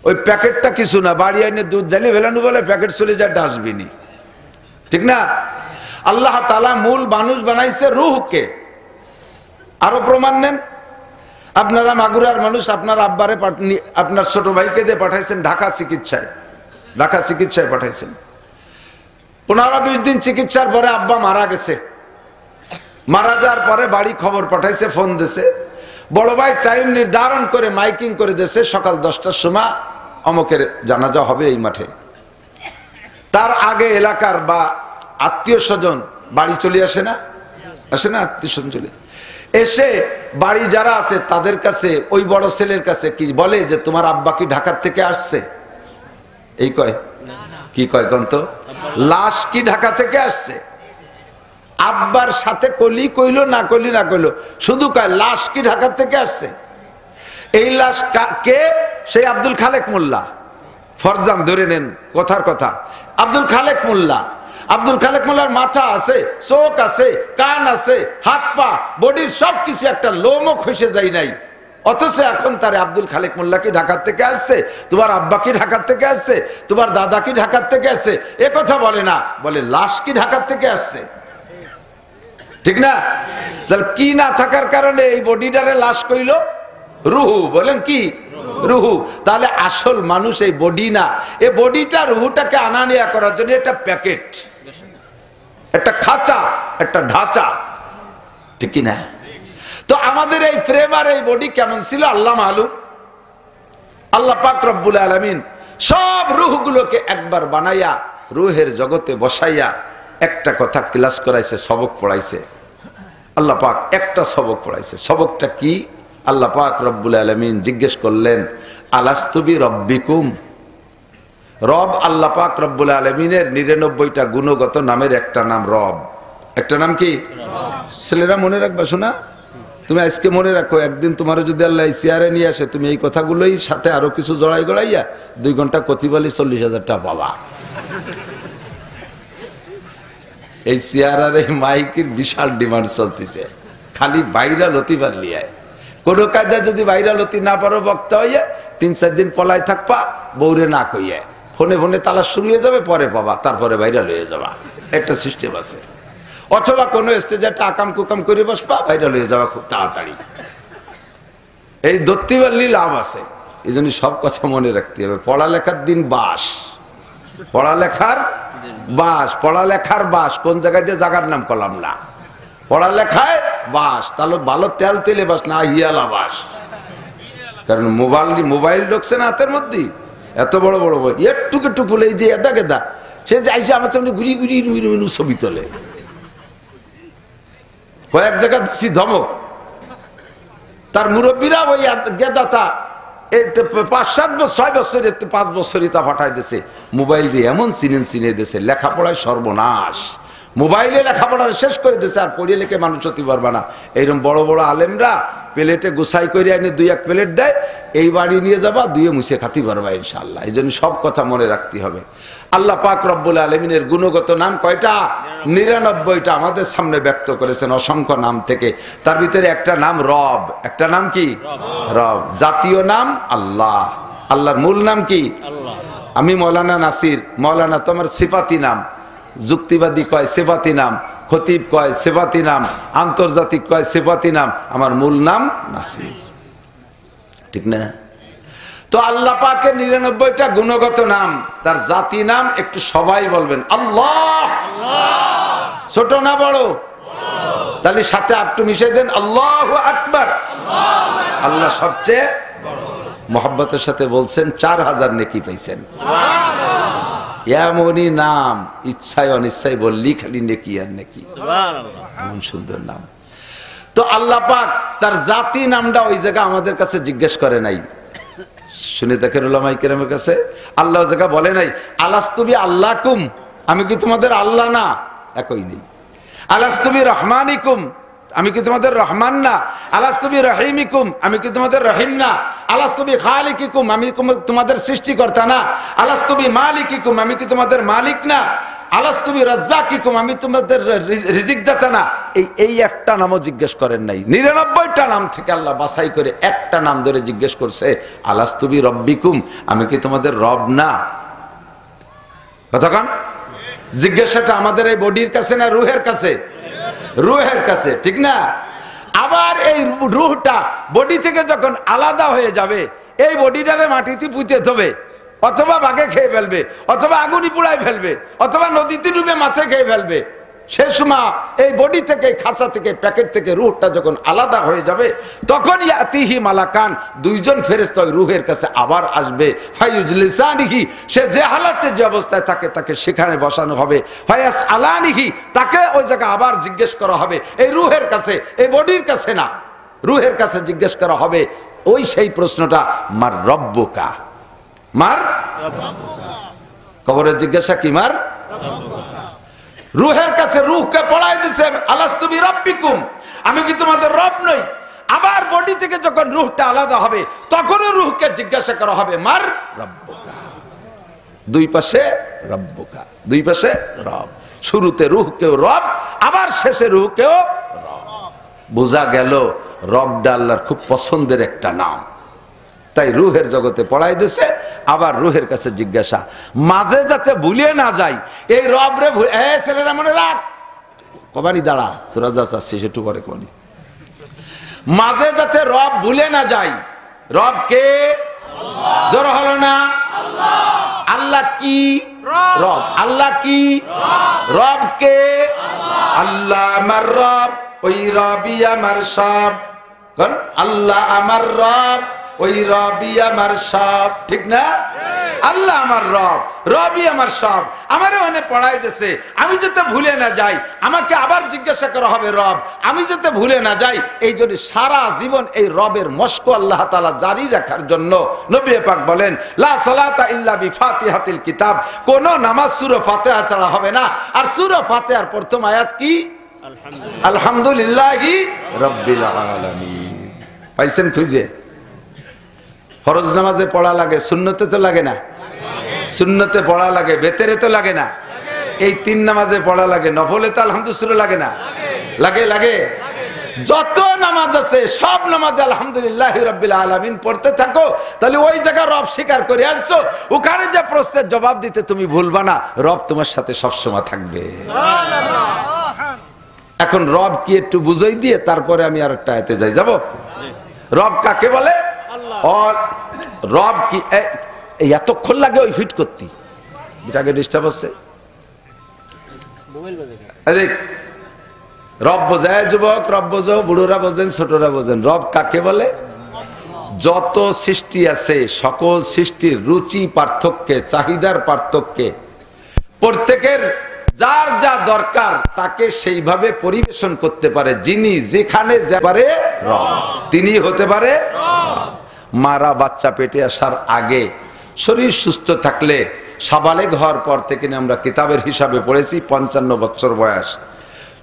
Speaker 1: ওই প্যাকেটটা কিছু না, বাড়ি আইনে দুধ ঢেলে ফেলানো বলে প্যাকেট চলে যায় ডাস্টবিনে, ঠিক না? আল্লাহ তাআলা মূল মানুষ বানাইছে রুহকে। আরো প্রমাণ নেন, আপনারা মাগুরার মানুষ, আপনার আব্বারে আপনার ছোট ভাইকে দিয়ে পাঠাইছেন ঢাকা চিকিৎসায় পাঠাইছেন। 15-20 দিন চিকিৎসার পরে আব্বা মারা গেছে। মারা যাওয়ার পরে বাড়ি খবর পাঠাইছে, ফোন দিছে, বড় ভাই টাইম নির্ধারণ করে মাইকিং করে দিয়েছে, সকাল 10টার সময় অমকের জানাজা হবে এই মাঠে। তার আগে এলাকার বা আত্মীয় স্বজন বাড়ি চলে আসে না আত্মীয় স্বজন চলে এসে বাড়ি যারা আছে তাদের কাছে, ওই বড় ছেলের কাছে কি বলে যে তোমার আব্বা কি ঢাকার থেকে আসছে? এই কয়, কি কয় কন্ত? লাশ কি ঢাকা থেকে আসছে? আব্বার সাথে কলি কইল না কইল, শুধু কয় লাশ কি ঢাকা থেকে আসছে। এই লাশ কে? সেই আব্দুল খালেক মোল্লা। ফরজান ধরে নেন কথার কথা, আব্দুল খালেক মোল্লার মাথা আছে, চোখ আছে, কান আছে, হাত পা, বডির সবকিছু, একটা লোমও খসে যায় নাই। অথচ এখন তারে আব্দুল খালেক মোল্লা কি ঢাকার থেকে আসছে? তোমার আব্বা কি ঢাকার থেকে আসছে? তোমার দাদা কি ঢাকার থেকে আসছে? এ কথা বলে না, বলে লাশ কি ঢাকার থেকে আসছে, ঠিক না? তাহলে কি না থাকার কারণে এই বডিটারে লাশ কইল? রুহু। বলেন কি? রুহু। তাহলে আসল মানুষ এই বডি না, এই বডিটা রুহুটাকে আনা নেয়া করার জন্য একটা প্যাকেট, একটা খাঁচা, একটা ঢাঁচা, ঠিক না? তো আমাদের এই ফ্রেম আর এই বডি কেমন ছিল আল্লাহ মালুম। আল্লাহ পাক রব্বুল আলামিন সব রুহগুলোকে একবার বানাইয়া রুহের জগতে বসাইয়া একটা কথা ক্লাস করাইছে, সবক পড়াইছে। আল্লাহ পাক একটা সবক পড়াইছে। সবকটা কি? আল্লাহ পাক রব্বুল আলামিন জিজ্ঞেস করলেন, আলাস্তুবি রব্বিকুম। রব আল্লাহ পাক রব্বুল আলামিনের 99টা গুণগত নামের একটা নাম রব। একটা নাম কি? ছেলেরা মনে রাখবা, শোনা, তুমি আজকে মনে রাখো, একদিন তোমারও যদি আল্লাহ চেয়ারে নিয়ে আসে, তুমি এই কথাগুলোই সাথে আরো কিছু জড়াই গড়াইয়া 2 ঘন্টা কতিবালি 40,000 টাকা পাবা। এই চেয়ার আর এই মাইকের বিশাল ডিমান্ড চলতেছে, খালি ভাইরাল হতে পারলি। কোন কায়দায় যদি ভাইরাল হতে না পারো, বক্তা হইয়া 3-4 দিন পলাই থাকবা, বৌরে না কইয়া ফোনে ফোনে তালাশ শুরু হয়ে যাবে, পরে পাবা, তারপরে ভাইরাল হয়ে যাবা, একটা সিস্টেম আছে। অথবা কোন স্টেজে একটা আকাম কুকাম করে বসবা, ভাইরাল হয়ে যাওয়া খুব তাড়াতাড়ি। এই ধরতে পারলে লাভ আছে। এই জন্য সব কথা মনে রাখতে হবে। পড়ালেখার দিন বাস, পড়ালেখার বাস। কোন জায়গায় দিয়ে জায়গার নাম করলাম না, পড়ালেখায় বাস। তাহলে ভালো তেল তেলে বাস না, হিয়ালা বাস। কারণ মোবাইল ঢুকছে না হাতের মধ্যে, এত বড় বড় বই, একটু ফুলে এই যে এদা গেদা, সে যাইছে আমার সামনে ঘুরি ছবি তোলে। কয়েক জায়গা দিচ্ছি ধমক, তার মুরব্বীরা ওই গেদাতা 5-7 বছর 5 বছরই তা পাঠাই দিছে। মোবাইল দিয়ে এমন চিনে দিছে, লেখাপড়ায় সর্বনাশ। মোবাইলে লেখাপড়া শেষ করে দিছে, আর পড়িয়ে লেখে মানুষ হতে পারবে না। এইরকম বড় বড় আলেমরা প্লেটে গুছাই করে আইনে 2-1 প্লেট দেয়, এই বাড়ি নিয়ে যাবা, 2 মুছে খাতে পারবা ইনশাআল্লাহ। এই জন্য সব কথা মনে রাখতে হবে। আল্লাহ পাক রব্বুল আলামিনের গুণগত নাম কয়টা? 99টা আমাদের সামনে ব্যক্ত করেছেন অসংখ্য নাম থেকে। তার ভিতরে একটা নাম রব। একটা নাম কি? রব। জাতীয় নাম আল্লাহ। আল্লাহর মূল নাম কি? আল্লাহ। আমি মৌলানা নাসির, মৌলানা তোমার সিফাতি নাম, যুক্তিবাদী কয় সিফাতি নাম, খতিব কয় সিফাতি নাম, আন্তর্জাতিক কয় সিফাতি নাম, আমার মূল নাম নাসির, ঠিক না? তো আল্লাহ পাকের 99টা গুণগত নাম, তার জাতি নাম একটু সবাই বলবেন আল্লাহ। ছোট না বড়? তাহলে সাথে একটু মিশাই দেন আল্লাহু আকবার। আল্লাহ সবচেয়ে মহব্বতের সাথে বলছেন 4000 নেকি পাইছেন। এমনই নাম ইচ্ছায় অনিচ্ছায় বললি খালি নেকি আর নেকি। এমন সুন্দর নাম। তো আল্লাহ পাক তার জাতি নামটা ওই জায়গা আমাদের কাছে জিজ্ঞেস করে নাই। শুনে দেখেন উলামায়ে কেরামের কাছে আল্লাহ জায়গা বলে নাই আলাস্তুবি আল্লাহকুম, আমি কি তোমাদের আল্লাহ না? একই নেই। আলাস্তুবি রহমানিকুম, আমি কি তোমাদের রহমান না? আলাস্তু বি রহিমিকুম, আমি কি তোমাদের রহিম না? আলাস্তু বি খালিকিকুম, আমি তোমাদের সৃষ্টিকর্তা না? আলাস্তু বি মালিকিকুম, আমি কি তোমাদের মালিক না? আলাস্তু বি রাজ্জাকিকুম, আমি তোমাদের রিজিকদাতা না? এই একটা নামও জিজ্ঞেস করেন নাই। 99টা নাম থেকে আল্লাহ বাছাই করে একটা নাম ধরে জিজ্ঞেস করছে, আলাস্তু বি রব্বিকুম, আমি কি তোমাদের রব না? কতক্ষণ জিজ্ঞাসাটা আমাদের এই বডির কাছে না রুহের কাছে? রুহের কাছে, ঠিক না? আবার এই রুহটা বডি থেকে যখন আলাদা হয়ে যাবে, এই বডিটাকে মাটিতে পুঁতে দেবে, অথবা বাঘে খেয়ে ফেলবে, অথবা আগুনি পুড়ায় ফেলবে, অথবা নদীতে ডুবে মাছে খেয়ে ফেলবে। সে সময় এই বডি থেকে, খাঁচা থেকে, প্যাকেট থেকে রুহটা যখন আলাদা হয়ে যাবে, তখন ইয়াতিহি মালাকান, দুইজন ফেরেশতা ওই রুহের কাছে আবার আসবে। ফায়ুজলিসানিহি, সে যে হালাতে যে অবস্থায় থাকে তাকে সেখানে বসানো হবে। ফায়াস আলানিহি, তাকে ওই জায়গায় আবার জিজ্ঞেস করা হবে, এই রুহের কাছে, এই বডির কাছে না, রুহের কাছে জিজ্ঞেস করা হবে ওই সেই প্রশ্নটা, মার রব্বুকা, মার কবরের জিজ্ঞাসা কি? মার রুহের কাছে রুহকে পড়াই দিছে, আলাস্তু বি রাব্বিকুম, আমি কি তোমাদের রব নই? আবার বডি থেকে যখন রুহটা আলাদা হবে, তখনও রুহকে জিজ্ঞাসা করা হবে, মার রব্বুকা। দুই পাশে রব্বুকা, দুই পাশে রব। শুরুতে রুহকেও রব, আবার শেষে রুহকেও রব। বোঝা গেল রবটা আল্লাহর খুব পছন্দের একটা নাম। তাই রুহের জগতে পড়াই দিছে, আবার রুহের কাছে জিজ্ঞাসা, মাঝে যাতে ভুলিয়ে না যাই এই রব রে। ছেলেরা মনে রাখ, কবানি দাঁড়া, তোরা যা চাচ্ছিস একটু পরে কবি, মাঝে যাতে রব ভুলে না যাই। রব কে? জোর হলো না? আল্লাহ কি রব? আল্লাহ কি রব? কে? আল্লাহ আমার রব, ওই রবই আমার সব। আল্লাহ আমার রব, ওই রবি আমার সব, ঠিক না? আল্লাহ আমার রব, রবি আমার সব। আমারে ওখানে পড়াই দিছে, আমি যাতে ভুলে না যাই, আমাকে আবার জিজ্ঞাসা করা হবে রব, আমি যাতে ভুলে না যাই। এই জন্য সারা জীবন এই রবের মস্ক আল্লাহ তাআলা জারি রাখার জন্য নবী পাক বলেন, লা সালাতা ইল্লা বিফাতিহাতিল কিতাব, কোন নামাজ সূরা ফাতিহা ছাড়া হবে না। আর সূরা ফাতিহার প্রথম আয়াত কি? আলহামদুলিল্লাহি রাব্বিল আলামিন। পাইছেন খুঁজে? ফরজ নামাজে পড়া লাগে, সুন্নতে তো লাগে না? সুন্নতে পড়া লাগে, বেতেরে তো লাগে না? এই তিন নামাজে পড়া লাগে, নফলে তো আলহামদুলিল্লাহ লাগে না? লাগে, লাগে। যত নামাজ আছে সব নামাজে আলহামদুলিল্লাহ রাব্বিল আলামিন পড়তে থাকো, তাহলে ওই জায়গা রব স্বীকার করে আসছো, ওখানে যে প্রশ্নের জবাব দিতে তুমি ভুলবা না, রব তোমার সাথে সবসময় থাকবে। এখন রব কি একটু বুঝাই দিয়ে তারপরে আমি আর একটা আয়াতে যাই। যাব? রব কাকে বলে? রব কি? এতক্ষণ লাগে ওই ফিট করতে, এটাকে ডিস্টার্ব হচ্ছে। রব বোঝায় যুবক, রব বোঝো, বুড়োরা বোঝেন, ছোটরা বোঝেন। রব কাকে বলে? যত সৃষ্টি আছে সকল সৃষ্টির রুচি পার্থক্যে, চাহিদার পার্থক্যে, প্রত্যেকের যার যা দরকার তাকে সেইভাবে পরিবেশন করতে পারে, যিনি যেখানে যাবারে রব তিনি হতে পারে রব। মারা বাচ্চা পেটে আসার আগে শরীর সুস্থ থাকলে, সাবালেগ হওয়ার পর থেকে আমরা কিতাবের হিসাবে পড়েছি 55 বছর বয়স,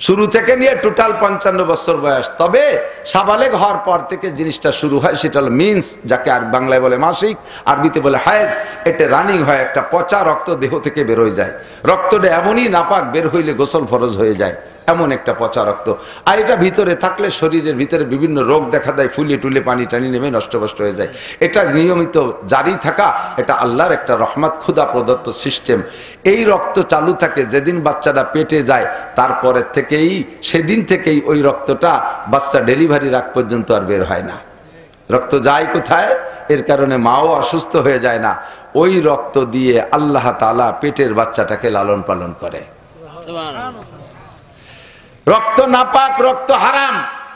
Speaker 1: শুরু থেকে নিয়ে টোটাল 55 বছর বয়স। তবে সাবালেগ হওয়ার পর থেকে জিনিসটা শুরু হয়, সেটা হলো মিন্স, যাকে আর বাংলায় বলে মাসিক, আরবিতে বলে হায়েজ। এটা রানিং হয়, একটা পচা রক্ত দেহ থেকে বের হয়ে যায়। রক্তটা এমনই নাপাক, বের হইলে গোসল ফরজ হয়ে যায়, এমন একটা পচা রক্ত। আর এটা ভিতরে থাকলে শরীরের ভিতরে বিভিন্ন রোগ দেখা দেয়, ফুলে টুলে পানি টানি নেমে নষ্টভষ্ট হয়ে যায়। এটা নিয়মিত জারি থাকা, এটা আল্লাহর একটা রহমত, খুদা প্রদত্ত সিস্টেম। এই রক্ত চালু থাকে যেদিন বাচ্চাটা পেটে যায়, তারপরের থেকেই, সেদিন থেকেই ওই রক্তটা বাচ্চা ডেলিভারি রাখ পর্যন্ত আর বের হয় না। রক্ত যায় কোথায়? এর কারণে মাও অসুস্থ হয়ে যায় না। ওই রক্ত দিয়ে আল্লাহ তাআলা পেটের বাচ্চাটাকে লালন পালন করে। রক্ত নাপাক, রক্ত হারাম,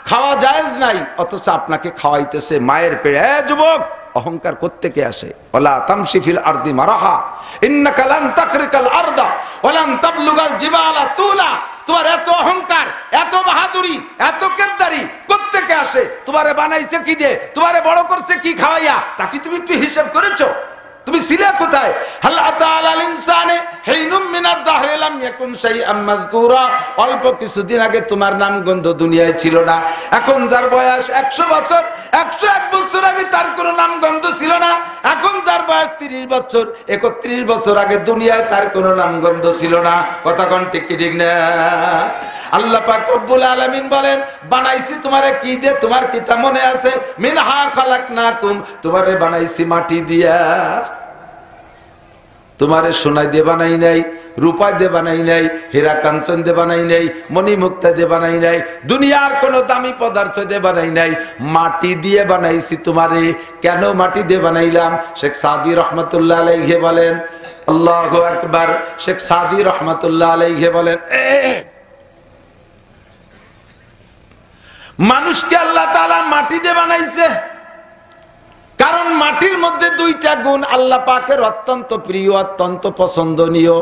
Speaker 1: খাওয়া জায়েজ নাই, অথচ আপনাকে খাওয়াইতেছে মায়ের পেটে। যুবক, অহংকার কোত্থেকে আসে? ওয়ালা তামশি ফিল আরদি মারাহা ইন্নাকা লান তাখরিকাল আরদা ওয়ালান তাবলুগাল জিবালা তুলা। তোমার এত অহংকার, এত বাহাদুরি, এত কেদ্দারি কোত্থেকে আসে? তোমারে বানাইছে কি দিয়ে? তোমারে বড় করছে কি খাওয়াইয়া? তা কি তুমি একটু হিসাব করেছো? তুমি ছিলে কোথায়? হাল আতাল ইনসানে হিনুম মিনাদ দাহরি লাম ইয়াকুন শাইআম মাযকুরা, অল্প কিছুদিন আগে তোমার নাম গন্ধ দুনিয়ায় ছিল না। এখন যার বয়স 100 বছর, 101 বছর আগে তার কোনো নাম গন্ধ ছিল না। এখন যার বয়স 30 বছর, 31 বছর আগে দুনিয়ায় তার কোনো নাম গন্ধ ছিল না। কথা কোন ঠিক কি ঠিক না? আল্লাহ পাক রব্বুল আলামিন বলেন, বানাইছি তোমারে কি দিয়ে? তোমার কি তা মনে আছে? মিনহা খালাকনাকুম, তোমারে বানাইছি মাটি দিয়া। তোমারে সোনা দিয়ে বানাই নাই, রূপা দিয়ে বানাই নাই, হীরা কাঞ্চন দিয়ে বানাই নাই, মণি মুক্তা দিয়ে বানাই নাই, দুনিয়ার কোন দামি পদার্থ দিয়ে বানাই নাই, মাটি দিয়ে বানাইছি তোমারে। কেন মাটি দিয়ে বানাইলাম? শেখ সাদি রহমাতুল্লাহ আলাইহি বলেন, আল্লাহু আকবার। শেখ সাদি রহমাতুল্লাহ আলাইহি বলেন, মানুষকে আল্লাহ তাআলা মাটি দিয়ে বানাইছে কারণ মাটির মধ্যে দুইটা গুণ আল্লাহ পাকের অত্যন্ত প্রিয়, অত্যন্ত পছন্দনীয়।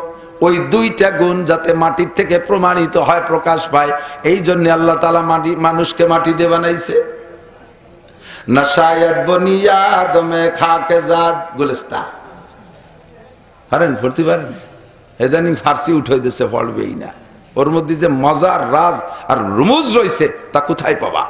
Speaker 1: ওই দুইটা গুণ যাতে মাটির থেকে প্রমাণিত হয়, প্রকাশ পায়, এই জন্য আল্লাহ তাআলা মানুষকে মাটি দিয়ে বানাইছে। নাশায়াত বনিয়া আদমে খাকে জাত গুলিস্তা পারেন পড়তে পারেন? এদানি ফার্সি উঠে দিয়েছে, পড়বেই না। ওর মধ্যে যে মজার রাজ আর রুমুজ রয়েছে তা কোথায় পাবা?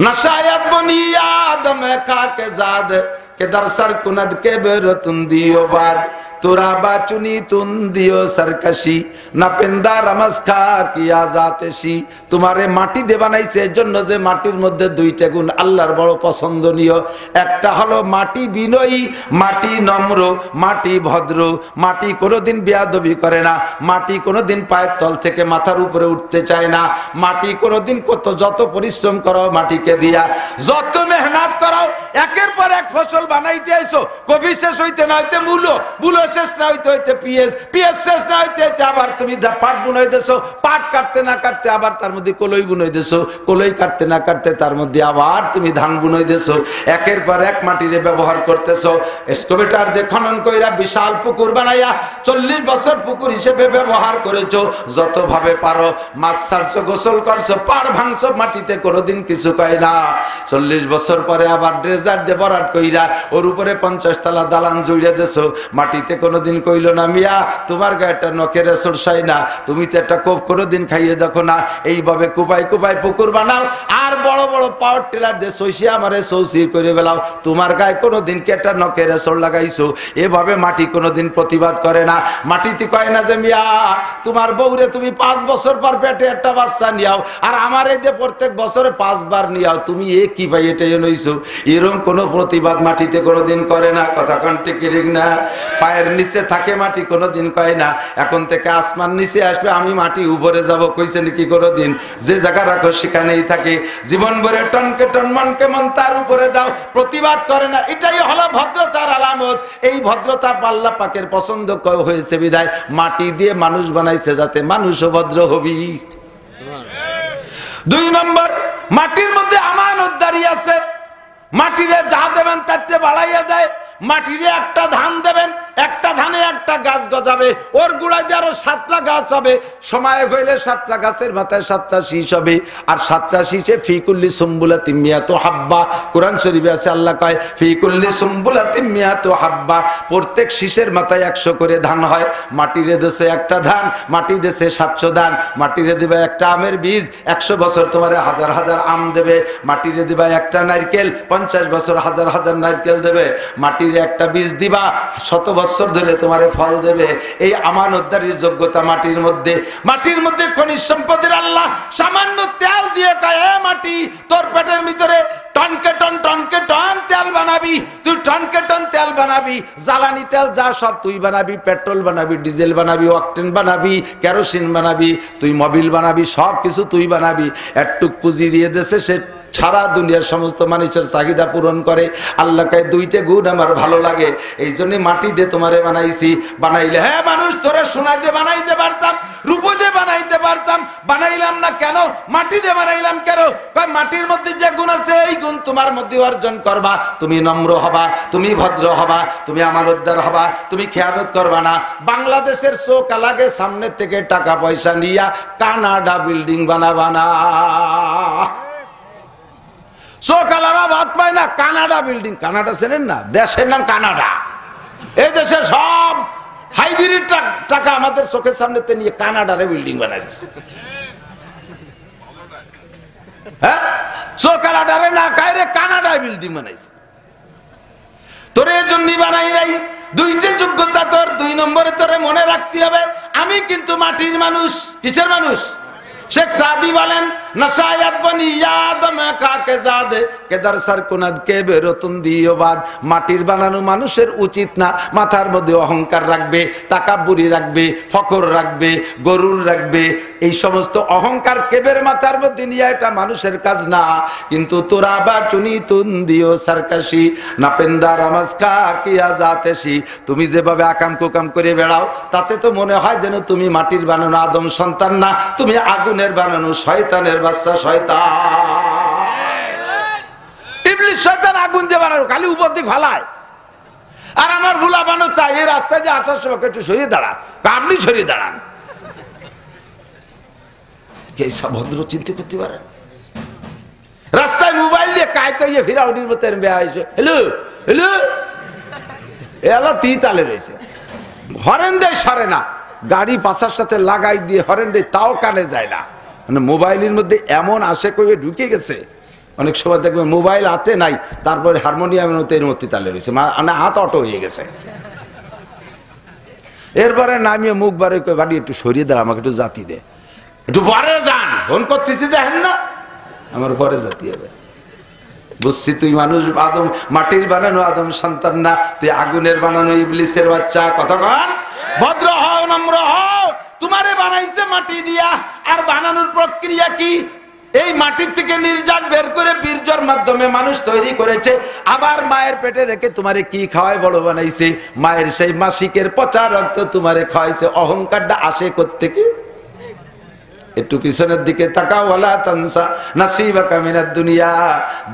Speaker 1: নাশায়াত বনিয়া আদমে খাকে জাত কে দরসর কুনদ কে বেরতুন দিও বাদ, তোরা বাচুনি তুন দিও সরকশি না পেন্দা রমস খা কিয়া জাতেশি। তোমারে মাটি দিয়ে বানাইছে এজন্য যে মাটির মধ্যে দুইটা গুণ আল্লাহর বড় পছন্দনীয়। একটা হলো মাটি বিনয়ী, মাটি নম্র, মাটি ভদ্র, মাটি কোনোদিন বেয়াদবি করে না, মাটি কোনোদিন পায়ের তল থেকে মাথার উপরে উঠতে চায় না, মাটি কোনোদিন যত পরিশ্রম করো মাটিকে দিয়া, যত মেহনত করো, একের পর এক ফসল বানাইতে আইছো, কবি শেষ হইতে না হইতে মূলো, মূলো শেষ না হইতে হইতে পিএস, পিএস শেষ না হইতে হইতে আবার তুমি পাট বুনাই দেছো, পাট কাটতে না কাটতে আবার তার মধ্যে কলই বুনাই দেছো, কলই কাটতে না কাটতে তার মধ্যে আবার তুমি ধান বুনাই দেছো। একের পর এক মাটিরে ব্যবহার করতেছো। এক্সকাভেটর দিয়ে খনন কইরা বিশাল পুকুর বানাইয়া 40 বছর পুকুর হিসেবে ব্যবহার করেছো। যত ভাবে পারো মাছ ছাড়ছো, গোসল করছো, পাড় ভাঙছো, মাটিতে কোনোদিন কিছু কয় না। 40 বছর পরে আবার ড্রেজার দিয়ে ভরাট কইরা ওর উপরে 50 তলা দালান জুড়ে দেছো, মাটিতে কোনোদিন কইল না মিয়া তোমার গায়ে একটা নখের সরসাই না, তুমি তো একটা কোপ কোনোদিন খাইয়ে দেখো না। এইভাবে কুপাই কুপাই পুকুর বানাও আর বড় বড় পাওয়ার টিলার দিয়ে সইসে আমারে সৌসির করে বেলাও, তোমার গায়ে কোনোদিন কি একটা নখের সর লাগাইছো? এভাবে মাটি কোনোদিন প্রতিবাদ করে না। মাটিতে কয় না যে মিয়া তোমার বউরে তুমি 5 বছর পর পেটে একটা বাচ্চা নিয়াও আর আমার এই যে প্রত্যেক বছরে 5 বার নিয়াও, তুমি এ কি ভাই এটা নইছো? এরকম কোনো প্রতিবাদ মাটিতে কোনোদিন করে না। কথা কোন ঠিক না? পায়ের নিচে থাকে মাটি, কোনোদিন কয় না এখন থেকে আসমান নিচে আসবে, আমি মাটি উপরে যাব, কইছে নাকি কোনোদিন? যে জায়গা রাখো সেখানেই থাকে। জীবন ভরে টনকে টন মনকে মন তার উপরে দাও, প্রতিবাদ করে না। এটাই হলো ভদ্রতার আলামত। এই ভদ্রতা আল্লাহ পাকের পছন্দ হয়েছে বিধায় মাটি দিয়ে মানুষ বানাইছে যাতে মানুষও ভদ্র হবি। 2 নম্বর, মাটির মধ্যে আমানত দাঁড়িয়ে আছে। মাটিরে যা দেবেন তাতে বাড়াইয়া দেয়। মাটিরে একটা ধান দেবেন, একটা ধানে একটা গাছ গজাবে, ওর গুড়ায় দিয়ে আরো 7টা গাছ হবে। সময় হইলে 7টা গাছের মাথায় 7টা শীষ হবে, আর 7টা শীষে ফিকুল্লি সুম্বুলাতিন মিয়াতু হাব্বা। কোরআন শরীফে আছে আল্লাহ কয় ফিকুল্লি সুম্বুলাতিন মিয়াতু হাব্বা, প্রত্যেক শীষের মাথায় 100 করে ধান হয়। মাটিরে দেশে একটা ধান, মাটি দেশে 700 ধান। মাটিরে দিবে একটা আমের বীজ, 100 বছর তোমারে হাজার হাজার আম দেবে। মাটিরে দিবা একটা নারকেল, 50 বছর হাজার হাজার নারকেল দেবে। মাটির একটা বীজ দিবা, 100 বছর ধরে তোমারে ফল দেবে। এই আমানতদারির যোগ্যতা মাটির মধ্যে। মাটির মধ্যে খনিজ সম্পদের আল্লাহ সামান্য তেল দিয়ে কয় এ মাটি তোর পেটের ভিতরে টনকে টন তেল বানাবি, তুই টনকে টন তেল বানাবি। জ্বালানি তেল যা সব তুই বানাবি, পেট্রোল বানাবি, ডিজেল বানাবি, অকটেন বানাবি, কেরোসিন বানাবি, তুই মোবিল বানাবি, সব কিছু তুই বানাবি। একটুক পুঁজি দিয়ে দেশে সে সারা দুনিয়ার সমস্ত মানুষের চাহিদা পূরণ করে। আল্লাহকে 2টা গুণ আমার ভালো লাগে, এই জন্য মাটি দিয়ে তোমারে বানাইছি। বানাইলে হ্যাঁ মানুষ তোরে সোনা দিয়ে বানাইতে পারতাম, রূপো দিয়ে বানাইতে পারতাম, বানাইলাম না কেন? মাটি দিয়ে বানাইলাম কেন? মাটির মধ্যে যে গুণ আছে এই গুণ তোমার মধ্যে অর্জন করবা। তুমি নম্র হবা, তুমি ভদ্র হবা, তুমি আমানতদার হবা, তুমি খেয়ানত করবা না। বাংলাদেশের চোখ লাগে সামনে থেকে টাকা পয়সা নিয়া কানাডা বিল্ডিং বানাবা না। সকালারা ভাত পায় না, কানাডা বিল্ডিং। কানাডা চেনেন না? দেশের নাম কানাডা। এই দেশে সব হাইব্রিড টাকা আমাদের চোখের সামনে নিয়ে কানাডারে বিল্ডিং বানাই দিচ্ছে। হ্যাঁ, কানাডারে না কায়রে কানাডায় বিল্ডিং বানাইছে। তোর এই জন্য বানাই নাই, দুইটা যোগ্যতা তোর। 2 নম্বরে তোরে মনে রাখতে হবে আমি কিন্তু মাটির মানুষ। কিসের মানুষ? শেখ সাদি বলেন নশায়াত বনি আদম কাকে জাদে কেদার সর কুনাদ কে বেরতুন দিওবাদ। মাটির বানানো মানুষের উচিত না মাথার মধ্যে অহংকার রাখবে, তাকাব্বুরি রাখবে, ফখর রাখবে, গরুর রাখবে। এই সমস্ত অহংকার কেবের মাথার মধ্যে নিয়ে এটা মানুষের কাজ না। কিন্তু তোরা বা চুনি তুন দিও সরকাশি নাপেন্দার আমাজকা কিয়া জাতেশি। তুমি যেভাবে আকাম কুকাম করে বেড়াও তাতে তো মনে হয় যেন তুমি মাটির বানানো আদম সন্তান না, তুমি আগুনের বানানো শয়তানের বাচ্চা। শয়তান ইবলিস শয়তান আগুন দিয়ে বানানো, খালি উপর দিক ভালায়। আর আমার ভুলা বানো চাই এই রাস্তায় যে আসার সময় একটু সরিয়ে দাঁড়া, আপনি সরিয়ে দাঁড়ান। এইসব ভদ্র চিন্তা করতে পারেন? রাস্তায় মোবাইল দিয়ে কায়তে ফিরাউনির মতো বেয়া হয়েছে, হ্যালো হ্যালো এলা তি তালে রয়েছে। হরেন দেয় সরে না, গাড়ি পাশার সাথে লাগাই দিয়ে হরেন দেয় তাও কানে যায় না। মানে মোবাইলের মধ্যে এমন আশে করে ঢুকে গেছে। অনেক সময় দেখবে মোবাইল হাতে নাই, তারপরে হারমোনিয়ামের মতো এর মধ্যে তালে রয়েছে, মানে হাত অটো হয়ে গেছে। এরপরে নামিয়ে মুখ বারে বাড়ি একটু সরিয়ে দেয়, আমাকে একটু জাতি দে, একটু পরে যান, ফোন করতেছি দেখেন না, আমার ঘরে জাতি হবে। বুঝছি তুই মানুষ আদম মাটির বানানো আদম সন্তান না, তুই আগুনের বানানো ইবলিসের বাচ্চা। কতক্ষণ ভদ্র হও, নম্র হও। তোমারে বানাইছে মাটি দিয়া, আর বানানোর প্রক্রিয়া কি? এই মাটির থেকে নির্যাত বের করে বীর্যর মাধ্যমে মানুষ তৈরি করেছে। আবার মায়ের পেটে রেখে তোমারে কি খাওয়ায় বড় বানাইছে? মায়ের সেই মাসিকের পচা রক্ত তোমারে খাওয়াইছে। অহংকারটা আসে কোত্থেকে? একটু পিছনের দিকে তাকাও, ওয়ালা তানসা নাসিবাকা মিনাদ দুনিয়া।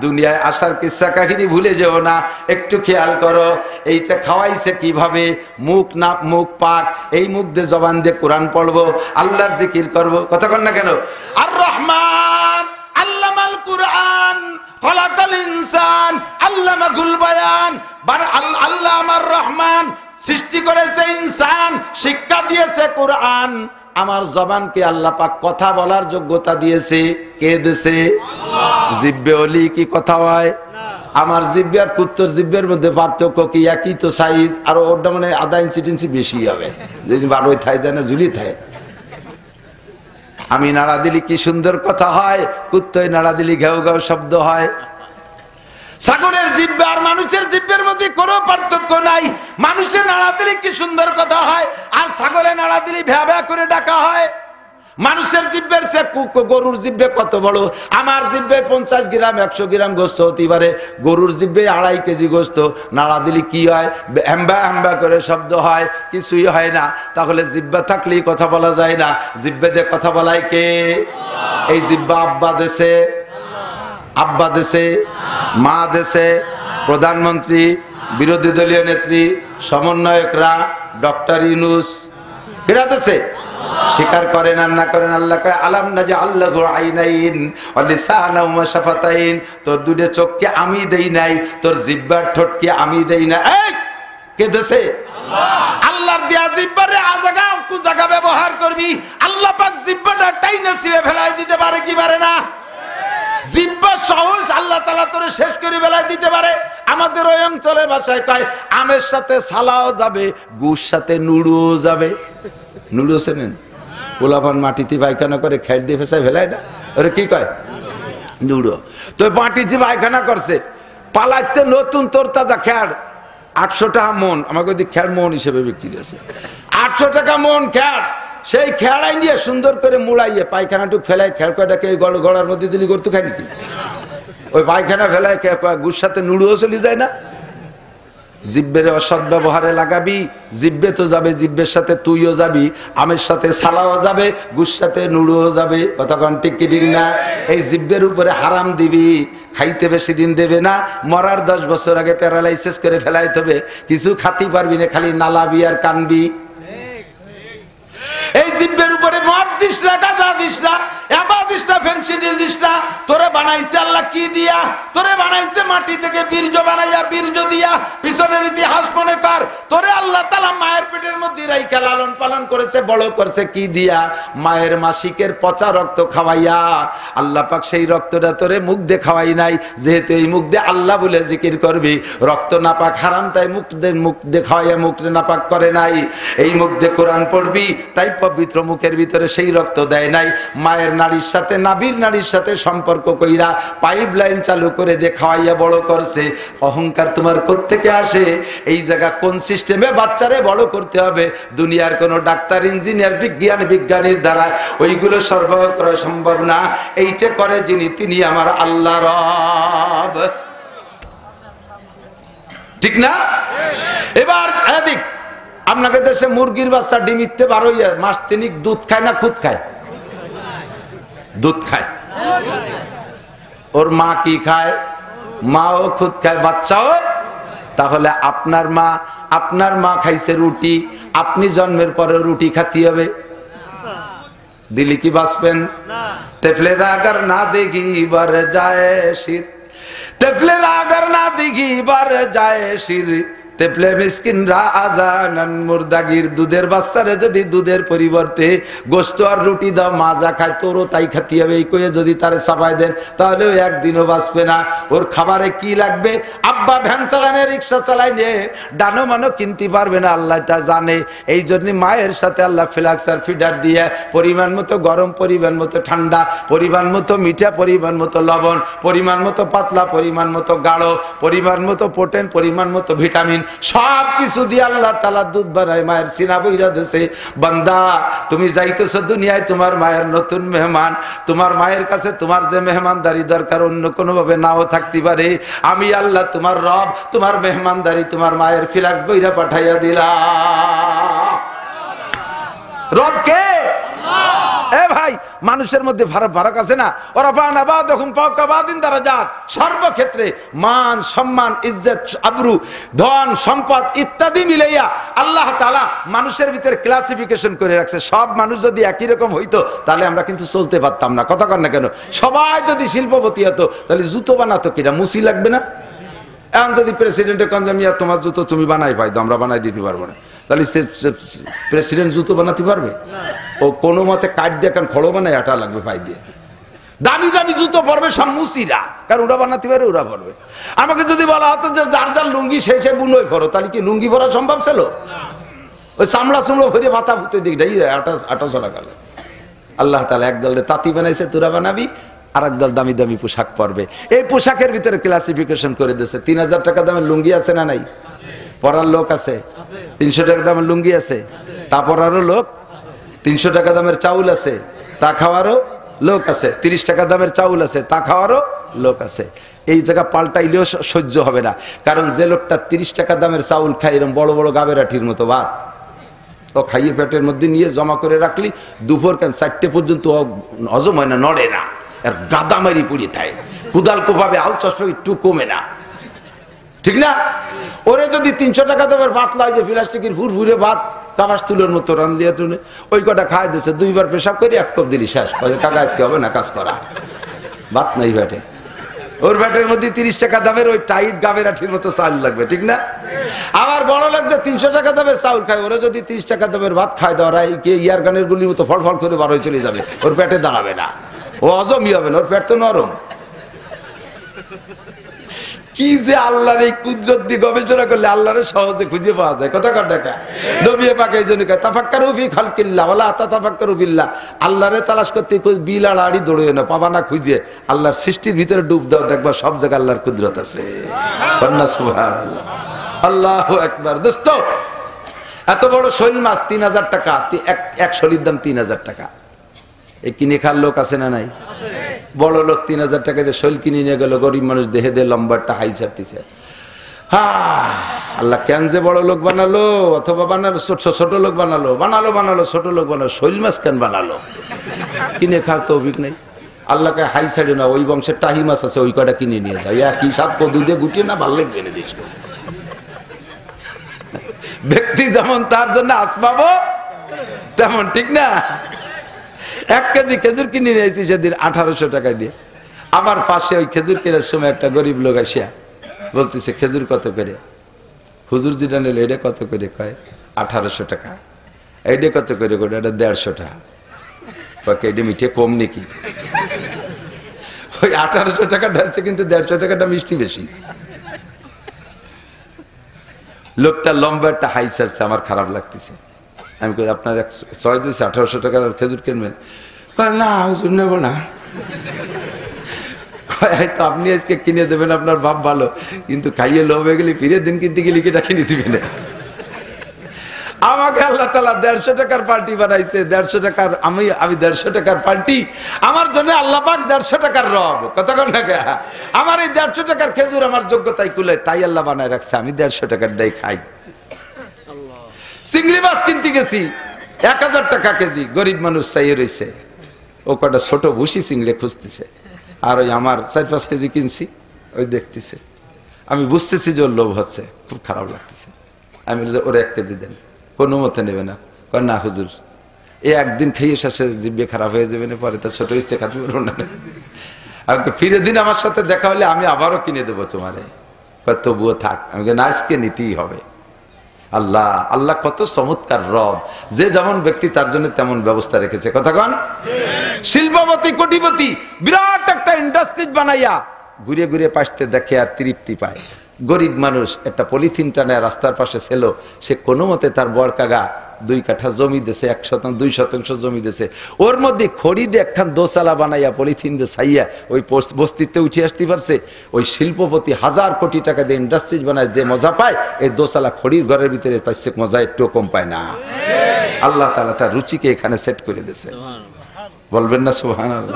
Speaker 1: দুনিয়ায় আসার কিসসা কাহিনী ভুলে যেও না, একটু খেয়াল করো। এইটা খাওয়াইছে কিভাবে? মুখ না মুখ পাক, এই মুখ দিয়ে জবান দিয়ে কোরআন পড়বো, আল্লাহর জিকির করবো। কথা কন না কেন? আর রহমান আল্লামাল কুরআন খলাকাল ইনসান আল্লামাহুল বায়ান। আল্লাহ আমার রহমান, সৃষ্টি করেছে ইনসান, শিক্ষা দিয়েছে কোরআন। আমার জবানকে আল্লাহ পাক কথা বলার যোগ্যতা দিয়েছে। কে দিয়েছে? জিব্বে ওলি কি কথা হয়? আমার জিব্বে আর কুত্তর জিব্বের মধ্যে পার্থক্য কি? একই তো সাইজ, আর ওটা মানে আধা ইঞ্চি বেশি হবে। যদি 12 থাই দেয় না, ঝুলি থাই। আমি নাড়া দিলি কি সুন্দর কথা হয়, কুত্তয় নাড়া দিলি ঘেউ ঘেউ শব্দ হয়। ছাগলের জিব্বে আর মানুষের জিব্বের মধ্যে কোনো পার্থক্য নাই। মানুষের নাড়া দিলে কি সুন্দর কথা হয়, আর ছাগলের নাড়া দিলে ভ্যা ভ্যা করে ডাকা হয়। মানুষের জিব্বের সে গরুর জিব্বে কত বড়। আমার জিব্বে 50 গ্রাম 100 গ্রাম গোস্ত হতে পারে, গরুর জিব্বে 2.5 কেজি গোস্ত। নাড়া দিলে কি হয়? হ্যাম্বা হ্যাম্বা করে শব্দ হয়, কিছুই হয় না। তাহলে জিব্বা থাকলেই কথা বলা যায় না। জিব্বে দিয়ে কথা বলায় কে? এই জিব্বা আব্বা দেশে, আব্বা দেশে, মা দেশে, প্রধানমন্ত্রী, বিরোধী দলীয় নেত্রী, সমন্বয়করা, ডক্টর ইউনূস, এরা দেশে। স্বীকার করেন আর না করেন, আল্লাহ কয় আলাম নাজআল্লাহু আইনাইন ওয়া লিসানাও ওয়া শাফাতাইন। তোর দুটো চোখকে আমি দেই নাই, তোর জিহ্বার ঠোঁটকে আমি দেই না। এই কে দেশে? আল্লাহ। আল্লাহর দেয়া জিহ্বারে আজাগা কুজাগা ব্যবহার করবি। আল্লাহ পাক জিহ্বাটা টাইনা ছিঁড়ে ফেলাই দিতে পারে কি পারে না? জিহ্বা সহজ আল্লাহ তাআলা তোরে শেষ করে বেলায় দিতে পারে। আমাদের ওই অঞ্চলের ভাষায় কয় আমের সাথে সালাও যাবে, গুড় সাথে নুড়ুও যাবে। নুড়ু চেনেন? পোলাপান মাটিতে পায়খানা করে খেট দিয়ে ফেসায় ফেলায় না, ওরে কি কয়? নুড়ো। তো মাটিতে পায়খানা করছে, পালাইতে নতুন তোর তাজা খ্যাড় 800 টাকা মন। আমাকে ওই খ্যাড় মন হিসেবে বিক্রি দিয়েছে। 800 টাকা মন খ্যাড়। সেই খেয়াড়াই নিয়ে সুন্দর করে মুড়াইয়ে পায়খানাটুক ফেলাই, খেয়াল কয়টাকে গড়ার মধ্যে দিলি করতে খাই নাকি? ওই পায়খানা ফেলায় গুড় সাথে নুড়ুও চলে যায় না? জিব্বের অসৎ ব্যবহারে লাগাবি, জিব্বে তো যাবে, জিব্বের সাথে তুইও যাবি, আমের সাথে সালাও যাবে, গুড় সাথে নুড়ুও যাবে। কতক্ষণ ঠিক কি ঠিক না? এই জিব্বের উপরে হারাম দিবি, খাইতে বেশি দিন দেবে না। মরার 10 বছর আগে প্যারালাইসিস করে ফেলাইতে হবে, কিছু খাতি পারবি না, খালি নালাবি আর কানবি। এই জিব্বের উপরে মদ দিস না, গাঁজা দিস না, এবা দিস না, ফেন্সিডিল দিস না। তোরে বানাইছে আল্লাহ কি দিয়া? তোরে বানাইছে মাটি থেকে বীর্য বানাইয়া, বীর্য দিয়া। পিছনের ইতিহাস মনে কর, তোরে আল্লাহ তাআলা মায়ের পেটের মধ্যে রাইখা লালন পালন করেছে, বড় করছে কি দিয়া? মায়ের মাসিকের পচা রক্ত খাওয়াইয়া। আল্লাহ পাক সেই রক্তটা তোরে মুখ দিয়ে খাওয়াই নাই, যেহেতু এই মুখ দিয়ে আল্লাহ বলে জিকির করবি। রক্ত নাপাক হারাম, তাই মুখ দিয়ে খাওয়াইয়া মুখ নাপাক করে নাই। এই মুখ দিয়ে কোরআন পড়বি, তাই পবিত্র মুখের ভিতরে সেই রক্ত দেয় নাই। মায়ের নাড়ির সাথে, নাভির নাড়ির সাথে সম্পর্ক কইরা পাইপ লাইন চালু করে দিয়ে খাওয়াইয়া বড় করছে। অহংকার তোমার কোত্থেকে আসে? এই জায়গা কোন সিস্টেমে বাচ্চারে বড় করতে হবে? দুনিয়ার কোন ডাক্তার, ইঞ্জিনিয়ার, বিজ্ঞানীর দ্বারা ওইগুলো সরবরাহ করা সম্ভব না। এইটা করে যিনি, তিনি আমার আল্লাহ রব। ঠিক না? এবার এদিক আপনাকে দেশে মুরগির বাচ্চা ডিমিতে 12 মাস 3 দুধ খায় না খুদ খায়? দুধ খায়। ওর মা কি খায়? মাও খুদ খায়, বাচ্চাও। তাহলে আপনার মা খাইছে রুটি, আপনি জন্মের পরে রুটি খাতে হবে? দিলি কি বাঁচবেন? তেফলেরা আগার না দেখি বার যায় শির, তেফলেরা আগার না দেখি বার যায় শির, তেফলে মিসকিনরা আজানান মুরদাগির। দুধের বাচ্চারে যদি দুধের পরিবর্তে গোশত আর রুটি দাও, মাজা খায়, তোরও তাই খাতি হবে। এই কয়ে যদি তারে চাপাই দেন, তাহলে ও একদিনও বাঁচবে না। ওর খাবারে কি লাগবে? আব্বা ভ্যান চালানে, রিক্সা চালাই নিয়ে ডানো মানো কিনতে পারবে না, আল্লাহ তা জানে। এই জন্য মায়ের সাথে আল্লাহ ফ্লাক্সার ফিডার দিয়ে পরিমাণ মতো গরম, পরিমাণ মতো ঠান্ডা, পরিমাণ মতো মিঠা, পরিমাণ মতো লবণ, পরিমাণ মতো পাতলা, পরিমাণ মতো গাঢ়, পরিমাণ মতো প্রোটিন, পরিমাণ মতো ভিটামিন, সব কিছু দিয়ে আল্লাহ তাআলা দুধ বানায় মায়ের সিনা বইরা দেশে। বান্দা, তুমি যাইতেছো দুনিয়ায়, তোমার মায়ের নতুন মেহমান। তোমার মায়ের কাছে তোমার যে মেহমানদারি দরকার, অন্য কোনো ভাবে নাও থাকতে পারে। আমি আল্লাহ তোমার রব, তোমার মেহমানদারি তোমার মায়ের ফ্লাক্স বইরা পাঠাইয়া দিলাম। রব কে? এ ভাই, মানুষের মধ্যে ফারাক আছে না? সর্বক্ষেত্রে মান, সম্মান, ইজ্জত, আবরু, ধন, সম্পদ ইত্যাদি মিলাইয়া আল্লাহ তাআলা মানুষের ভিতরে ক্লাসিফিকেশন করে রাখছে। সব মানুষ যদি একই রকম হইতো, তাহলে আমরা কিন্তু চলতে পারতাম না। কথা কন না কেন? সবাই যদি শিল্পপতি হতো, তাহলে জুতো বানাতো কিনা? মুসি লাগবে না? এখন যদি প্রেসিডেন্টের কনজামিয়া, তোমার জুতো তুমি বানাই পাইতো, আমরা বানাই দিতে পারবো না, তাহলে প্রেসিডেন্ট জুতো বানাতে পারবে? ও কোনো মতে কাঠ দিয়ে কারণ খড়ো বানায় আটা লাগবে পাই দিয়ে। দামি দামি জুতো পরবে সব মুসিরা, কারণ ওরা বানাতে পারে, ওরা পরবে। আমাকে যদি বলা হতো যে যার যার লুঙ্গি সেই সে বুনোই পরো, তাহলে কি লুঙ্গি পরা সম্ভব ছিল? ওই চামড়া চুমড়ো ভরে মাথা ভুতে দিক আটা চলা গেল। আল্লাহ তাআলা একদল তাঁতি বানাইছে, তোরা বানাবি, আর একদল দামি দামি পোশাক পরবে। এই পোশাকের ভিতরে ক্লাসিফিকেশন করে দিয়েছে। 3000 টাকা দামের লুঙ্গি আছে না নাই? পরার লোক আছে। 300 টাকা দামের লুঙ্গি আছে, তা পরারও লোক। 300 টাকা দামের চাউল আছে, তা খাওয়ারও লোক আছে। 30 টাকা দামের চাউল আছে, তা খাওয়ারও লোক আছে। এই জায়গা পাল্টাইলেও সহ্য হবে না, কারণ যে লোকটা 30 টাকা দামের চাউল খায়, এরকম বড় বড় গাবেরাঠির মতো ভাত ও খাইয়ে পেটের মধ্যে নিয়ে জমা করে রাখলি, দুপুর 4টে পর্যন্ত হজম হয় না, নড়ে না, আর গাদামারি পুড়ি থাকে, কুদাল কোপাবে, আল চশমা একটু কমে না। ঠিক না? ওরে যদি 300 টাকা দামের ভাত লাগে, যে প্লাস্টিকের ফুরফুরে ভাত, কাবাস তুলোর মতো রান দিয়ে টুনে ওই কটা খাই দিচ্ছে, 2বার পেশাব করে 1 কাপ দিলি, শেষ। কাকা আজকে হবে না কাজ করা, ভাত নাই ব্যাটে। ওর ব্যাটের মধ্যে 30 টাকা দামের ওই টাইট গাবেরাঠির মতো চাউল লাগবে। ঠিক না? আবার বড় লোক যে 300 টাকা দামের চাউল খায়, ওরা যদি 30 টাকা দামের ভাত খায়, দেওয়া ইয়ার গানের গুলির মতো ফল ফল করে বার হয়ে চলে যাবে, ওর পেটে দাঁড়াবে না, ও হজমই হবে না, ওর পেট তো নরম। কি যে আল্লাহর এই কুদরত দিয়ে গবেষণা করলে আল্লাহরে সহজে খুঁজে পাওয়া যায়। কথা কর টাকা নবী পাক এই জন্য কয় তাফাক্কারু ফি খালকিল্লাহ ওয়ালা তাতাফাক্কারু বিল্লাহ। আল্লাহরে তালাশ করতে বিল আড়ি দৌড়ে না, পাবা না খুঁজে, আল্লাহর সৃষ্টির ভিতরে ডুব দাও, দেখবা সব জায়গায় আল্লাহর কুদরত আছে। সুবহানাল্লাহ, আল্লাহু আকবার। দোস্ত, এত বড় শৈল মাছ 3000 টাকা, এক শৈলের দাম 3000 টাকা। এই কিনে খার লোক আছে না নাই? বড় লোক 3000 টাকা দিয়ে শৈল কিনে নিয়ে গেল, গরিব মানুষ দেহে দে লম্বারটা হাই ছাড়তেছে। আল্লাহ কেন যে বড় লোক বানালো, অথবা বানালো ছোট লোক বানালো ছোট লোক বানালো, শৈল মাছ কেন বানালো? কিনে খার তো অভিজ্ঞ নেই। আল্লাহকে হাই ছাড়ে না, ওই বংশের টাহি মাছ আছে, ওই কটা কিনে নিয়ে যাও, একই সাপ দুধে গুটিয়ে না, ভালো লাগবে না। দিস ব্যক্তি যেমন তার জন্য আসবাবো তেমন, ঠিক না? 1 কেজি খেজুর কিনে নিয়েছি সেদিন 1800 টাকা দিয়ে। আমার পাশে ওই খেজুর কেনার সময় একটা গরিব লোক আসিয়া বলতেছে খেজুর কত করে? হুজুর যেটা নিল এটা কত করে? কয় 1800 টাকা। এইটা কত করে? এটা 150 টাকা। এটা মিঠে কম নাকি? ওই 1800 টাকা ঢালছে কিন্তু 150 টাকাটা মিষ্টি বেশি। লোকটা লম্বা একটা হাই ছাড়ছে, আমার খারাপ লাগতেছে। আমি কই আপনার 1800 টাকা খেজুর কিনবেন? না হুজুর নেবো না। হয়তো আপনি আজকে কিনে দেবেন, আপনার ভাব ভালো, কিন্তু খাইয়ে লোভ হয়ে গেলে ফিরে দিন কিনতে গেলে কেটা কিনে দিবেন। আমাকে আল্লাহ তাআলা 150 টাকার পার্টি বানাইছে। 150 টাকার আমি 150 টাকার পার্টি, আমার জন্য আল্লাহ পাক 150 টাকার রব। কথা কন না? আমার এই 150 টাকার খেজুর আমার যোগ্যতায় কুলায়, তাই আল্লাহ বানায় রাখছে। আমি 150 টাকার ডাই খাই। চিংড়ি মাছ কিনতে গেছি 1000 টাকা কেজি। গরিব মানুষ চাইয়ে রয়েছে, ও কটা ছোট ভুসি চিংড়ি খুঁজতেছে। আর ওই আমার 4-5 কেজি কিনছি, ওই দেখতেছে। আমি বুঝতেছি যে ওর লোভ হচ্ছে, খুব খারাপ লাগতেছে। আমি ওর 1 কেজি দেন। কোনো মতে নেবে না। কয় না হুজুর, এই একদিন খেয়ে শেষে জিভে খারাপ হয়ে যাবে না, পরে তো ছোট ইচ্ছে খাতে পারবো না। আমাকে ফিরে দিন, আমার সাথে দেখা হলে আমি আবারও কিনে দেবো তোমারে। তবুও থাক। আমাকে না, আজকে নিতেই হবে। আল্লাহ আল্লাহ কত চমৎকার রব, যে যেমন ব্যক্তি তার জন্য তেমন ব্যবস্থা রেখেছে। কথা কন? শিল্পপতি কোটিপতি বিরাট একটা ইন্ডাস্ট্রি বানাইয়া ঘুরে ঘুরে পাশতে দেখে আর তৃপ্তি পায়। গরিব মানুষ একটা পলিথিন টানে রাস্তার পাশে ছিল, সে কোনো মতে তার বড় কাগা 2 কাঠা জমি দিয়েছে, 1%-2% জমি দিয়েছে, ওর মধ্যে খড়ি দিয়ে একখান দোসালা বানাইয়া পলিথিন দিয়ে ছাইয়া ওই বস্তিতে উঠে আসতে পারছে। ওই শিল্পপতি 1000 কোটি টাকা দিয়ে ইন্ডাস্ট্রি বানায় যে মজা পায়, এই দোসালা খড়ির ঘরের ভিতরে তার সে মজা একটু কম পায় না। আল্লাহ তাআলা তার রুচিকে এখানে সেট করে দিয়েছে। বলবেন না সুবহানাল্লাহ?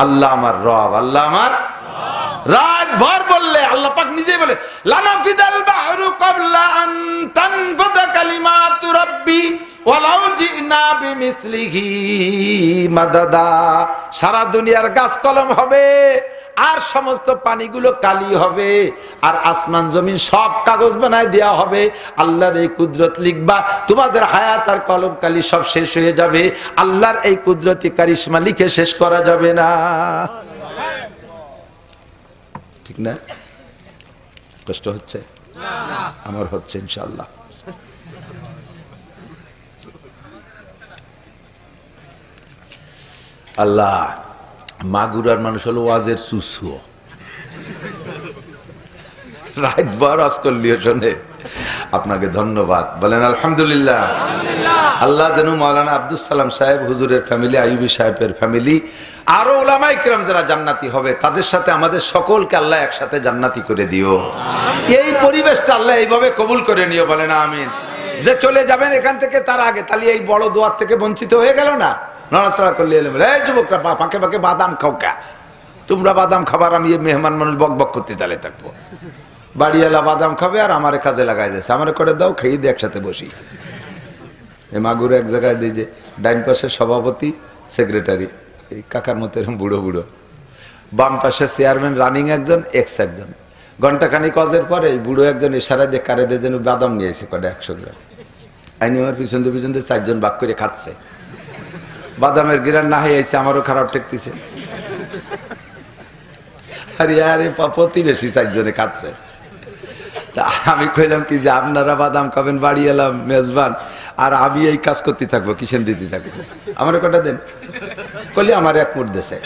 Speaker 1: আল্লাহ আমার রব, আল্লাহ আমার রাত ভর বললে আল্লাহ পাক নিজেই বলে লানাফিদাল বাহরু ক্বাবলা আন তানফাদা কালিমাতু রাব্বি ওয়ালাউ জিনা বিমিসলিহি মাদাদা। সারা দুনিয়ার গাছ কলম হবে, আর সমস্ত পানিগুলো কালি হবে, আর আসমান জমিন সব কাগজ বানায় দেয়া হবে। আল্লাহর এই কুদরত লিখবা, তোমাদের হায়াত আর কলম কালি সব শেষ হয়ে যাবে। আল্লাহর এই কুদরতি কারিশমা লিখে শেষ করা যাবে না। ঠিক না? কষ্ট হচ্ছে? আমার হচ্ছে ইনশাআল্লাহ। আল্লাহ মাগুরার মানুষ হলো ওয়াজের চুসুও, রাত ভর আজ করলিও শোনে। আপনাকে ধন্যবাদ, বলেন আলহামদুলিল্লাহ। আল্লাহ যেন মাওলানা আব্দুল সালাম সাহেব হুজুরের ফ্যামিলি, আইয়ুবী সাহেবের ফ্যামিলি, আরো উলামায়ে কিরাম যারা জান্নাতি হবে, তাদের সাথে আমাদের সকলকে আল্লাহ একসাথে জান্নাতি করে দিও। এই পরিবেশটা আল্লাহ এইভাবে কবুল করে নিও, বলেন আমিন। যে চলে যাবেন এখান থেকে তার আগে তাহলে এই বড় দোয়ার থেকে বঞ্চিত হয়ে গেল না। নড়াচড়া করলে এই যুবকরা পাকে পাকে বাদাম খাও কা, তোমরা বাদাম খাবার, আমি মেহমান মানুষ বক বক করতে তালে থাকবো। বাড়িওয়ালা বাদাম খাবে আর আমারে কাজে লাগাই দিয়েছে, আমারে করে দাও, খেয়ে দিয়ে একসাথে বসি। এই মাগুরে এক জায়গায় দিই যে ডাইন পাশের সভাপতি সেক্রেটারি, এই কাকার মতো এরকম বুড়ো বুড়ো, বাম পাশে চেয়ারম্যান রানিং একজন, এক্স একজন। ঘন্টাখানিক কাজের পরে এই বুড়ো একজন ইশারা দিয়ে কারে দিয়ে যেন বাদাম নিয়ে এসে কটা 100 গ্রাম আইনি আমার পিছন দিয়ে 4 জন বাক করে খাচ্ছে। বাদামের গিরান না হয়ে আইছে, আমারও খারাপ ঠেকতেছে। আরে আরে প্রতিবেশী 4 জনে খাচ্ছে। তা আমি কইলাম কি যে আপনারা বাদাম খাবেন, বাড়ি এলাম মেজবান, আর আমি এই কাজ করতে থাকবো, কিসেন দিতে থাকবো, আমার কটা দেন। কইলে আমার 1 মুঠ দেশে।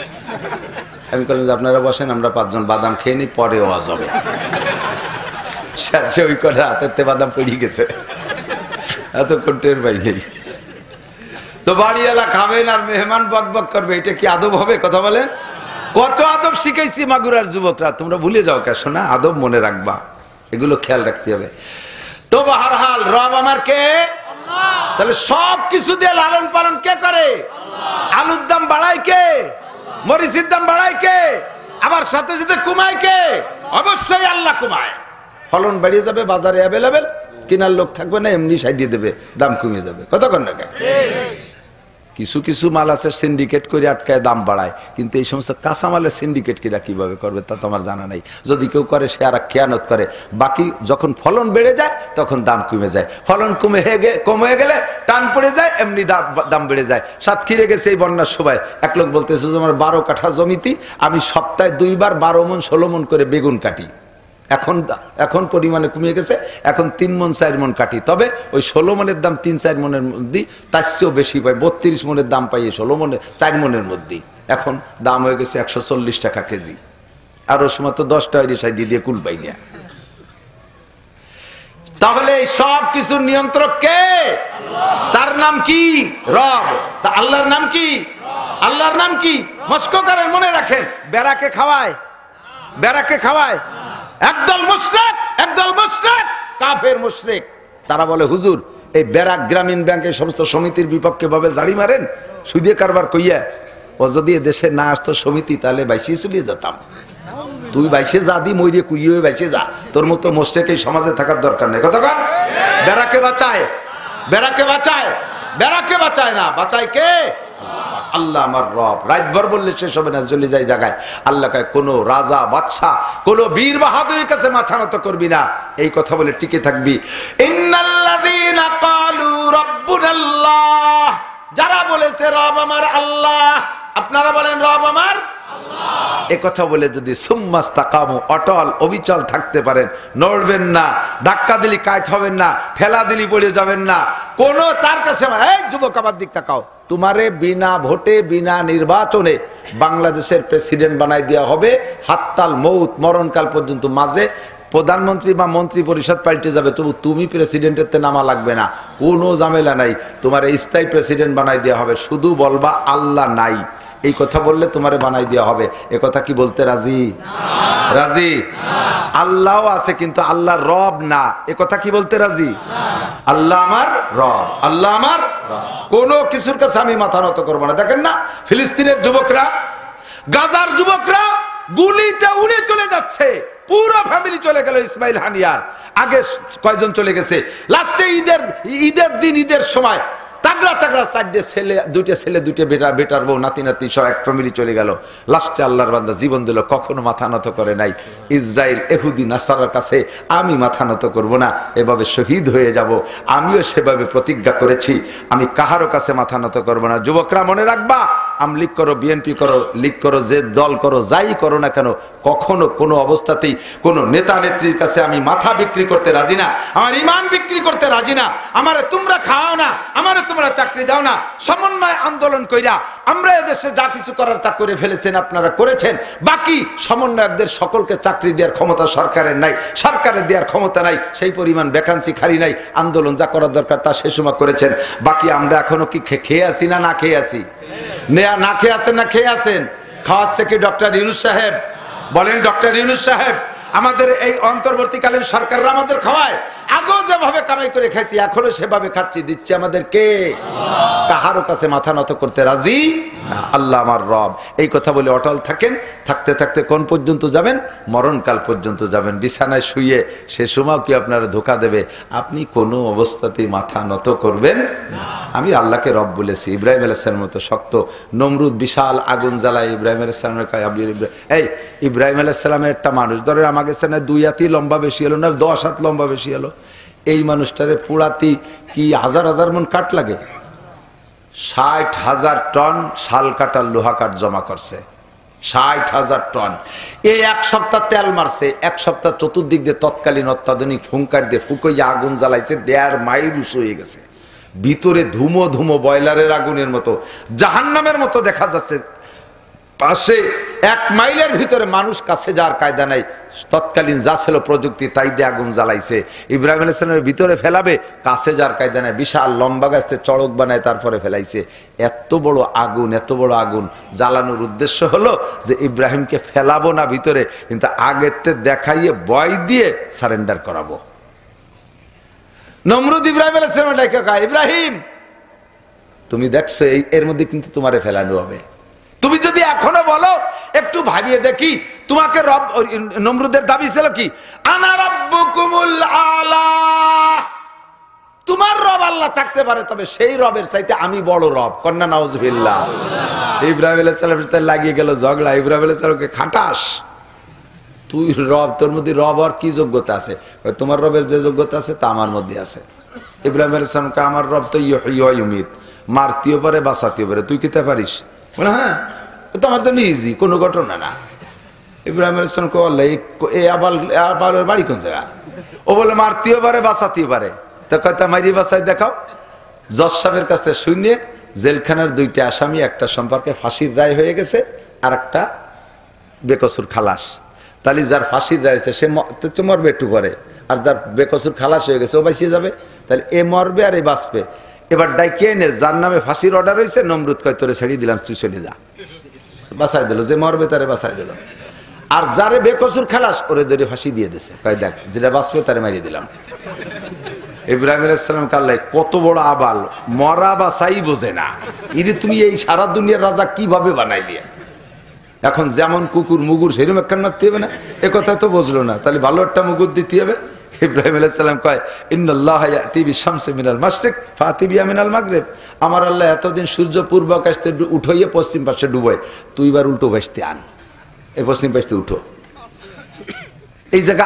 Speaker 1: আমি বললাম আপনারা বসেন, আমরা 5 জন বাদাম খেয়ে নিই, পরে ওয়াজ হবে। সে ওই কটা হাতেতে বাদাম পড়ে গেছে, এত কোটের বাইরে। তো বাড়িওয়ালা খাবেন আর মেহমান বক বক করবে, এটা কি আদব হবে? কথা বলেন। কত আদব শিখাইছি মাগুরার যুবকরা, তোমরা ভুলে যাও কে শোনা, আদব মনে রাখবা, এগুলো খেয়াল রাখতে হবে। তো বাহারহাল রব আমার কে? তাহলে সব কিছু দিয়ে লালন পালন কে করে? আলুর দাম বাড়ায় কে? মরিচের দাম বাড়ায় কে? আবার সাথে সাথে কমায় কে? অবশ্যই আল্লাহ কমায়। ফলন বেড়ে যাবে, বাজারে অ্যাভেলেবেল, কেনার লোক থাকবে না, এমনি সাই দিয়ে দেবে, দাম কমে যাবে। কতক্ষণ না কিছু কিছু মাল আছে সিন্ডিকেট করে আটকায় দাম বাড়ায়, কিন্তু এই সমস্ত কাঁচামালের সিন্ডিকেট কিরা কিভাবে করবে তা তো আমার জানা নেই। যদি কেউ করে সে আর খেয়ানত করে। বাকি যখন ফলন বেড়ে যায় তখন দাম কমে যায়, ফলন কমে গেলে টান পড়ে যায়, এমনি দাম বেড়ে যায়। সাতক্ষীরে গেছে এই বন্যার সময়, এক লোক বলতেছে যে আমার 12 কাঠা জমিতে আমি সপ্তাহে 2 বার 12 মণ 16 মণ করে বেগুন কাটি। এখন পরিমাণে কমে গেছে, এখন 3 মণ 4 মণ কাটি। তবে ওই 16 মণের দাম 3-4 মণের মধ্যে, তার চেয়েও বেশি পাই, 32 মণের দাম পাই 16 মণে 4 মণের মধ্যেই। এখন দাম হয়ে গেছে 140 টাকা কেজি। আর ওই সময় তো 10 টাকা রেশাই দিয়ে কুল পাই না। তাহলে এই সব কিছুর নিয়ন্ত্রক কে? তার নাম কি? রব। তা আল্লাহর নাম কি? আল্লাহর নাম কি? মস্কো করেন, মনে রাখেন। বেড়াকে খাওয়ায় একদল মুশরিক, কাফের মুশরিক। তারা বলে হুজুর এই ব্যারাক গ্রামীণ ব্যাংকের সমস্ত সমিতির বিপক্ষে ভাবে জাড়ি মারেন সুদে কারবার কইয়া। ও যদি দেশে না আসতো সমিতি তাহলে বাইশে চলিয়ে যেতাম। তুই বাইশে যা দি, মই দিয়ে কুইয়ে বাইশে যা, তোর মতো মুশরিক এই সমাজে থাকার দরকার নেই। কতক্ষণ ব্যারাকে বাঁচায় না, বাঁচায় কে? আল্লাহ আমার রব। রাতভর বললে শেষ হবে না, চলে যায় জায়গায়। আল্লাহ কয় কোন রাজা বাদশা কোন বীর বাহাদুরের কাছে মাথা নত করবি না, এই কথা বলে টিকে থাকবি। ইন্নাল্লাযীনা ক্বালু রাব্বুনাল্লাহ, যারা বলেছে রব আমার আল্লাহ, আপনারা বলেন রব আমার আল্লাহ। এই কথা বলে যদি সুম্মাস্তাকামু, অটল অবিচল থাকতে পারেন, নড়বেন না, ধাক্কা দিলি কাজ হবেন না, ঠেলা দিলি পড়ে যাবেন না, কোন তার কাছে এই যুবক আমার দিক তাকাও, তোমারে বিনা ভোটে বিনা নির্বাচনে বাংলাদেশের প্রেসিডেন্ট বানাই দেওয়া হবে হাত্তাল মৌত, মরণকাল পর্যন্ত। মাঝে প্রধানমন্ত্রী বা মন্ত্রী পরিষদ পাল্টে যাবে, তবু তুমি প্রেসিডেন্টের তে নামা লাগবে না, কোনো ঝামেলা নাই, তোমার স্থায়ী প্রেসিডেন্ট বানাই দেওয়া হবে। শুধু বলবা আল্লাহ নাই, এই কথা বললে তোমারে বানাই দেওয়া হবে। এ কথা কি বলতে রাজি? রাজি? আল্লাহ আছে কিন্তু আল্লাহ রব না, এ কথা কি বলতে রাজি? আল্লাহ আমার রব, আল্লাহ আমার রব। কোন কিছুর কাছে আমি মাথা নত করবো না। দেখেন না ফিলিস্তিনের যুবকরা, গাজার যুবকরা গুলিতে উড়ে চলে যাচ্ছে, পুরো ফ্যামিলি চলে গেল। ইসমাইল হানিয়ার আগে কয়জন চলে গেছে, লাস্টে ঈদের দিন, ঈদের সময় তাগড়া দুইটা ছেলে দুইটা বেটার বউ নাতি সব এক ফ্যামিলি চলে গেল। লাস্টে আল্লাহর বান্দা জীবন দিল, কখনো মাথা নত করে নাই। ইসরায়েল এহুদি নাসারার কাছে আমি মাথা নত করব না, এভাবে শহীদ হয়ে যাব। আমিও সেভাবে প্রতিজ্ঞা করেছি, আমি কাহারও কাছে মাথা নত করব না। যুবকরা মনে রাখবা, আমলিগ করো, বিএনপি করো, লীগ করো, যে দল করো, যাই করো না কেন, কখনো কোনো অবস্থাতেই কোনো নেতা নেত্রীর কাছে আমি মাথা বিক্রি করতে রাজি না, আমার ইমান বিক্রি করতে রাজি না। আমারে তোমরা খাও না, আমারে তোমরা চাকরি দাও না। সমন্বয় আন্দোলন কইরা আমরা এদেশে যা কিছু করার তা করে ফেলেছেন, আপনারা করেছেন। বাকি সমন্বয়কদের সকলকে চাকরি দেওয়ার ক্ষমতা সরকারের নাই, সরকারের দেওয়ার ক্ষমতা নাই, সেই পরিমাণ ভ্যাকান্সি খালি নাই। আন্দোলন যা করার দরকার তা সে সময় করেছেন। বাকি আমরা এখনো কি খেয়ে আসি না খেয়ে আসি? না খেয়ে আছেন না খেয়ে আছেন? খাওয়াচ্ছে কি ডক্টর ইউনূস সাহেব? বলেন ডক্টর ইউনূস সাহেব। আমাদের এই অন্তর্বর্তীকালীন সরকাররা আমাদের খাওয়ায়, আগেও যেভাবে কামাই করে খাইছি এখনো সেভাবে খাচ্ছি, দিচ্ছে আমাদের কে? কাহারও কাছে মাথা নত করতে রাজি না, আল্লাহ আমার রব। এই কথা বলে অটল থাকেন। থাকতে থাকতে কোন পর্যন্ত যাবেন? মরণকাল পর্যন্ত যাবেন। বিছানায় শুয়ে সে সময় কি আপনারা ধোকা দেবে, আপনি কোনো অবস্থাতেই মাথা নত করবেন না। আমি আল্লাহকে রব বলেছি। ইব্রাহিম আলাইহিস সালামের মতো শক্ত, নমরুদ বিশাল আগুন জ্বালায় ইব্রাহিম আলাইহিস সালামের কয় এই ইব্রাহিম আলাইহিস সালামের একটা মানুষ ধরে আমাকে না 2 হাতই লম্বা বেশি হলো না 10 হাত লম্বা বেশি হলো, এই মানুষটারে পোড়াতি কি হাজার হাজার মন কাঠ লাগে। 60,000 টন শাল কাটার লোহা কাঠ জমা করছে, 60,000 টন। এই 1 সপ্তাহ তেল মারছে, 1 সপ্তাহ চতুর্দিক দিয়ে তৎকালীন অত্যাধুনিক ফুঙ্কার দিয়ে ফুকইয়া আগুন জ্বালাইছে, 1.5 মাইল উঁচু হয়ে গেছে। ভিতরে ধুমো ধুমো বয়লারের আগুনের মতো, জাহান্নামের মতো দেখা যাচ্ছে। পাশে 1 মাইলের ভিতরে মানুষ কাছে যাওয়ার কায়দা নাই। তৎকালীন যা ছিল প্রযুক্তি তাই দিয়ে আগুন জ্বালাইছে। ইব্রাহিম আলাইহিস সালামের ভিতরে ফেলাবে, কাছে যাওয়ার কায়দা নাই। বিশাল লম্বা গাছতে চড়ক বানায় তারপরে ফেলাইছে। এত বড় আগুন, এত বড় আগুন জ্বালানোর উদ্দেশ্য হলো যে ইব্রাহিমকে ফেলাবো না ভিতরে, কিন্তু আগেতে দেখাইয়ে ভয় দিয়ে সারেন্ডার করাবো। নমরুদ ইব্রাহিম আলাইহিস সালামের ডাকে কয়, ইব্রাহিম তুমি দেখছো এর মধ্যে কিন্তু তোমারে ফেলানো হবে, তুমি যদি এখনো বলো একটু ভাবিয়ে দেখি। তোমাকে রব, নমরুদের দাবি ছিল কি? আনা রাব্বুকুমুল আলা, তোমার রব আল্লাহ থাকতে পারে, তবে সেই রবের চাইতে আমি বড় রব। কন্যা নাউজুবিল্লাহ। ইব্রাহিম আলাইহিস সালামের সাথে লাগিয়ে গেল ঝগড়া। ইব্রাহিম আলাইহিস সালামকে খাটাস, তুই রব, তোর মধ্যে রব আর কি যোগ্যতা আছে? তোমার রবের যে যোগ্যতা আছে তা আমার মধ্যে আছে। ইব্রাহিম আলাইহিস সালামকে আমার রব তো ইউহয়ী ওয়া ইউমীত, মারতেও পারে বাঁচাতেও পারে, তুই কিতা পারিস? বলে হ্যাঁ, তোমার জন্য ইজি, কোনো ঘটনা না। ইব্রাহিম আলাইহিস সালামকে বললে এই আবালের বাড়ি কোন জায়গা? ও বলে মারতেও পারে বাঁচাতেও পারে। তো কথা মারি বাঁচাই দেখাও। জজ সাহেবের কাছ থেকে শুনে জেলখানার দুইটা আসামি, একটা সম্পর্কে ফাঁসির রায় হয়ে গেছে, আর একটা বেকসুর খালাস। তাহলে যার ফাঁসির রায় হয়েছে সে তো মরবে একটু পরে, আর যার বেকসুর খালাস হয়ে গেছে ও বাঁচিয়ে যাবে। তাহলে এ মরবে আর এ বাঁচবে। এবার ডাইকে এনে যার নামে ফাঁসির অর্ডার হয়েছে, নমরুদ কয় তোরে ছেড়ে দিলাম, তুই চলে যা, বাঁচাই দিল। যে মরবে তারে বাঁচাই দিল। আর যারে বেকসুর খালাস ওরে ধরে ফাঁসি দিয়ে দিছে, কয় দেখ যেটা বাঁচবে তারে মারিয়ে দিলাম। ইব্রাহিম আলাইহিস সালাম কাল্লাই কত বড় আবাল, মরা বাঁচাই বোঝে না। ইরে তুমি এই সারা দুনিয়ার রাজা কিভাবে বানাইলি? এখন যেমন কুকুর মুগুর সেরকম একখান মারতে হবে না, এ কথা তো বুঝলো না। তাহলে ভালো একটা মুগুর দিতে হবে। ইব্রাহিম আলাইহিস সালাম কয় ইন্নাল্লাহা ইয়াতি বিশ-শামসি মিনাল মাশরিক ফাতি বিহা মিনাল মাগরিব। আমার আল্লাহ এতদিন সূর্য পূর্ব আকাশ থেকে উঠাইয়ে পশ্চিম পাশে ডুবায়, তুই এবার উল্টো ভাসতে আন, এই পশ্চিম পাশে উঠো। এই জায়গা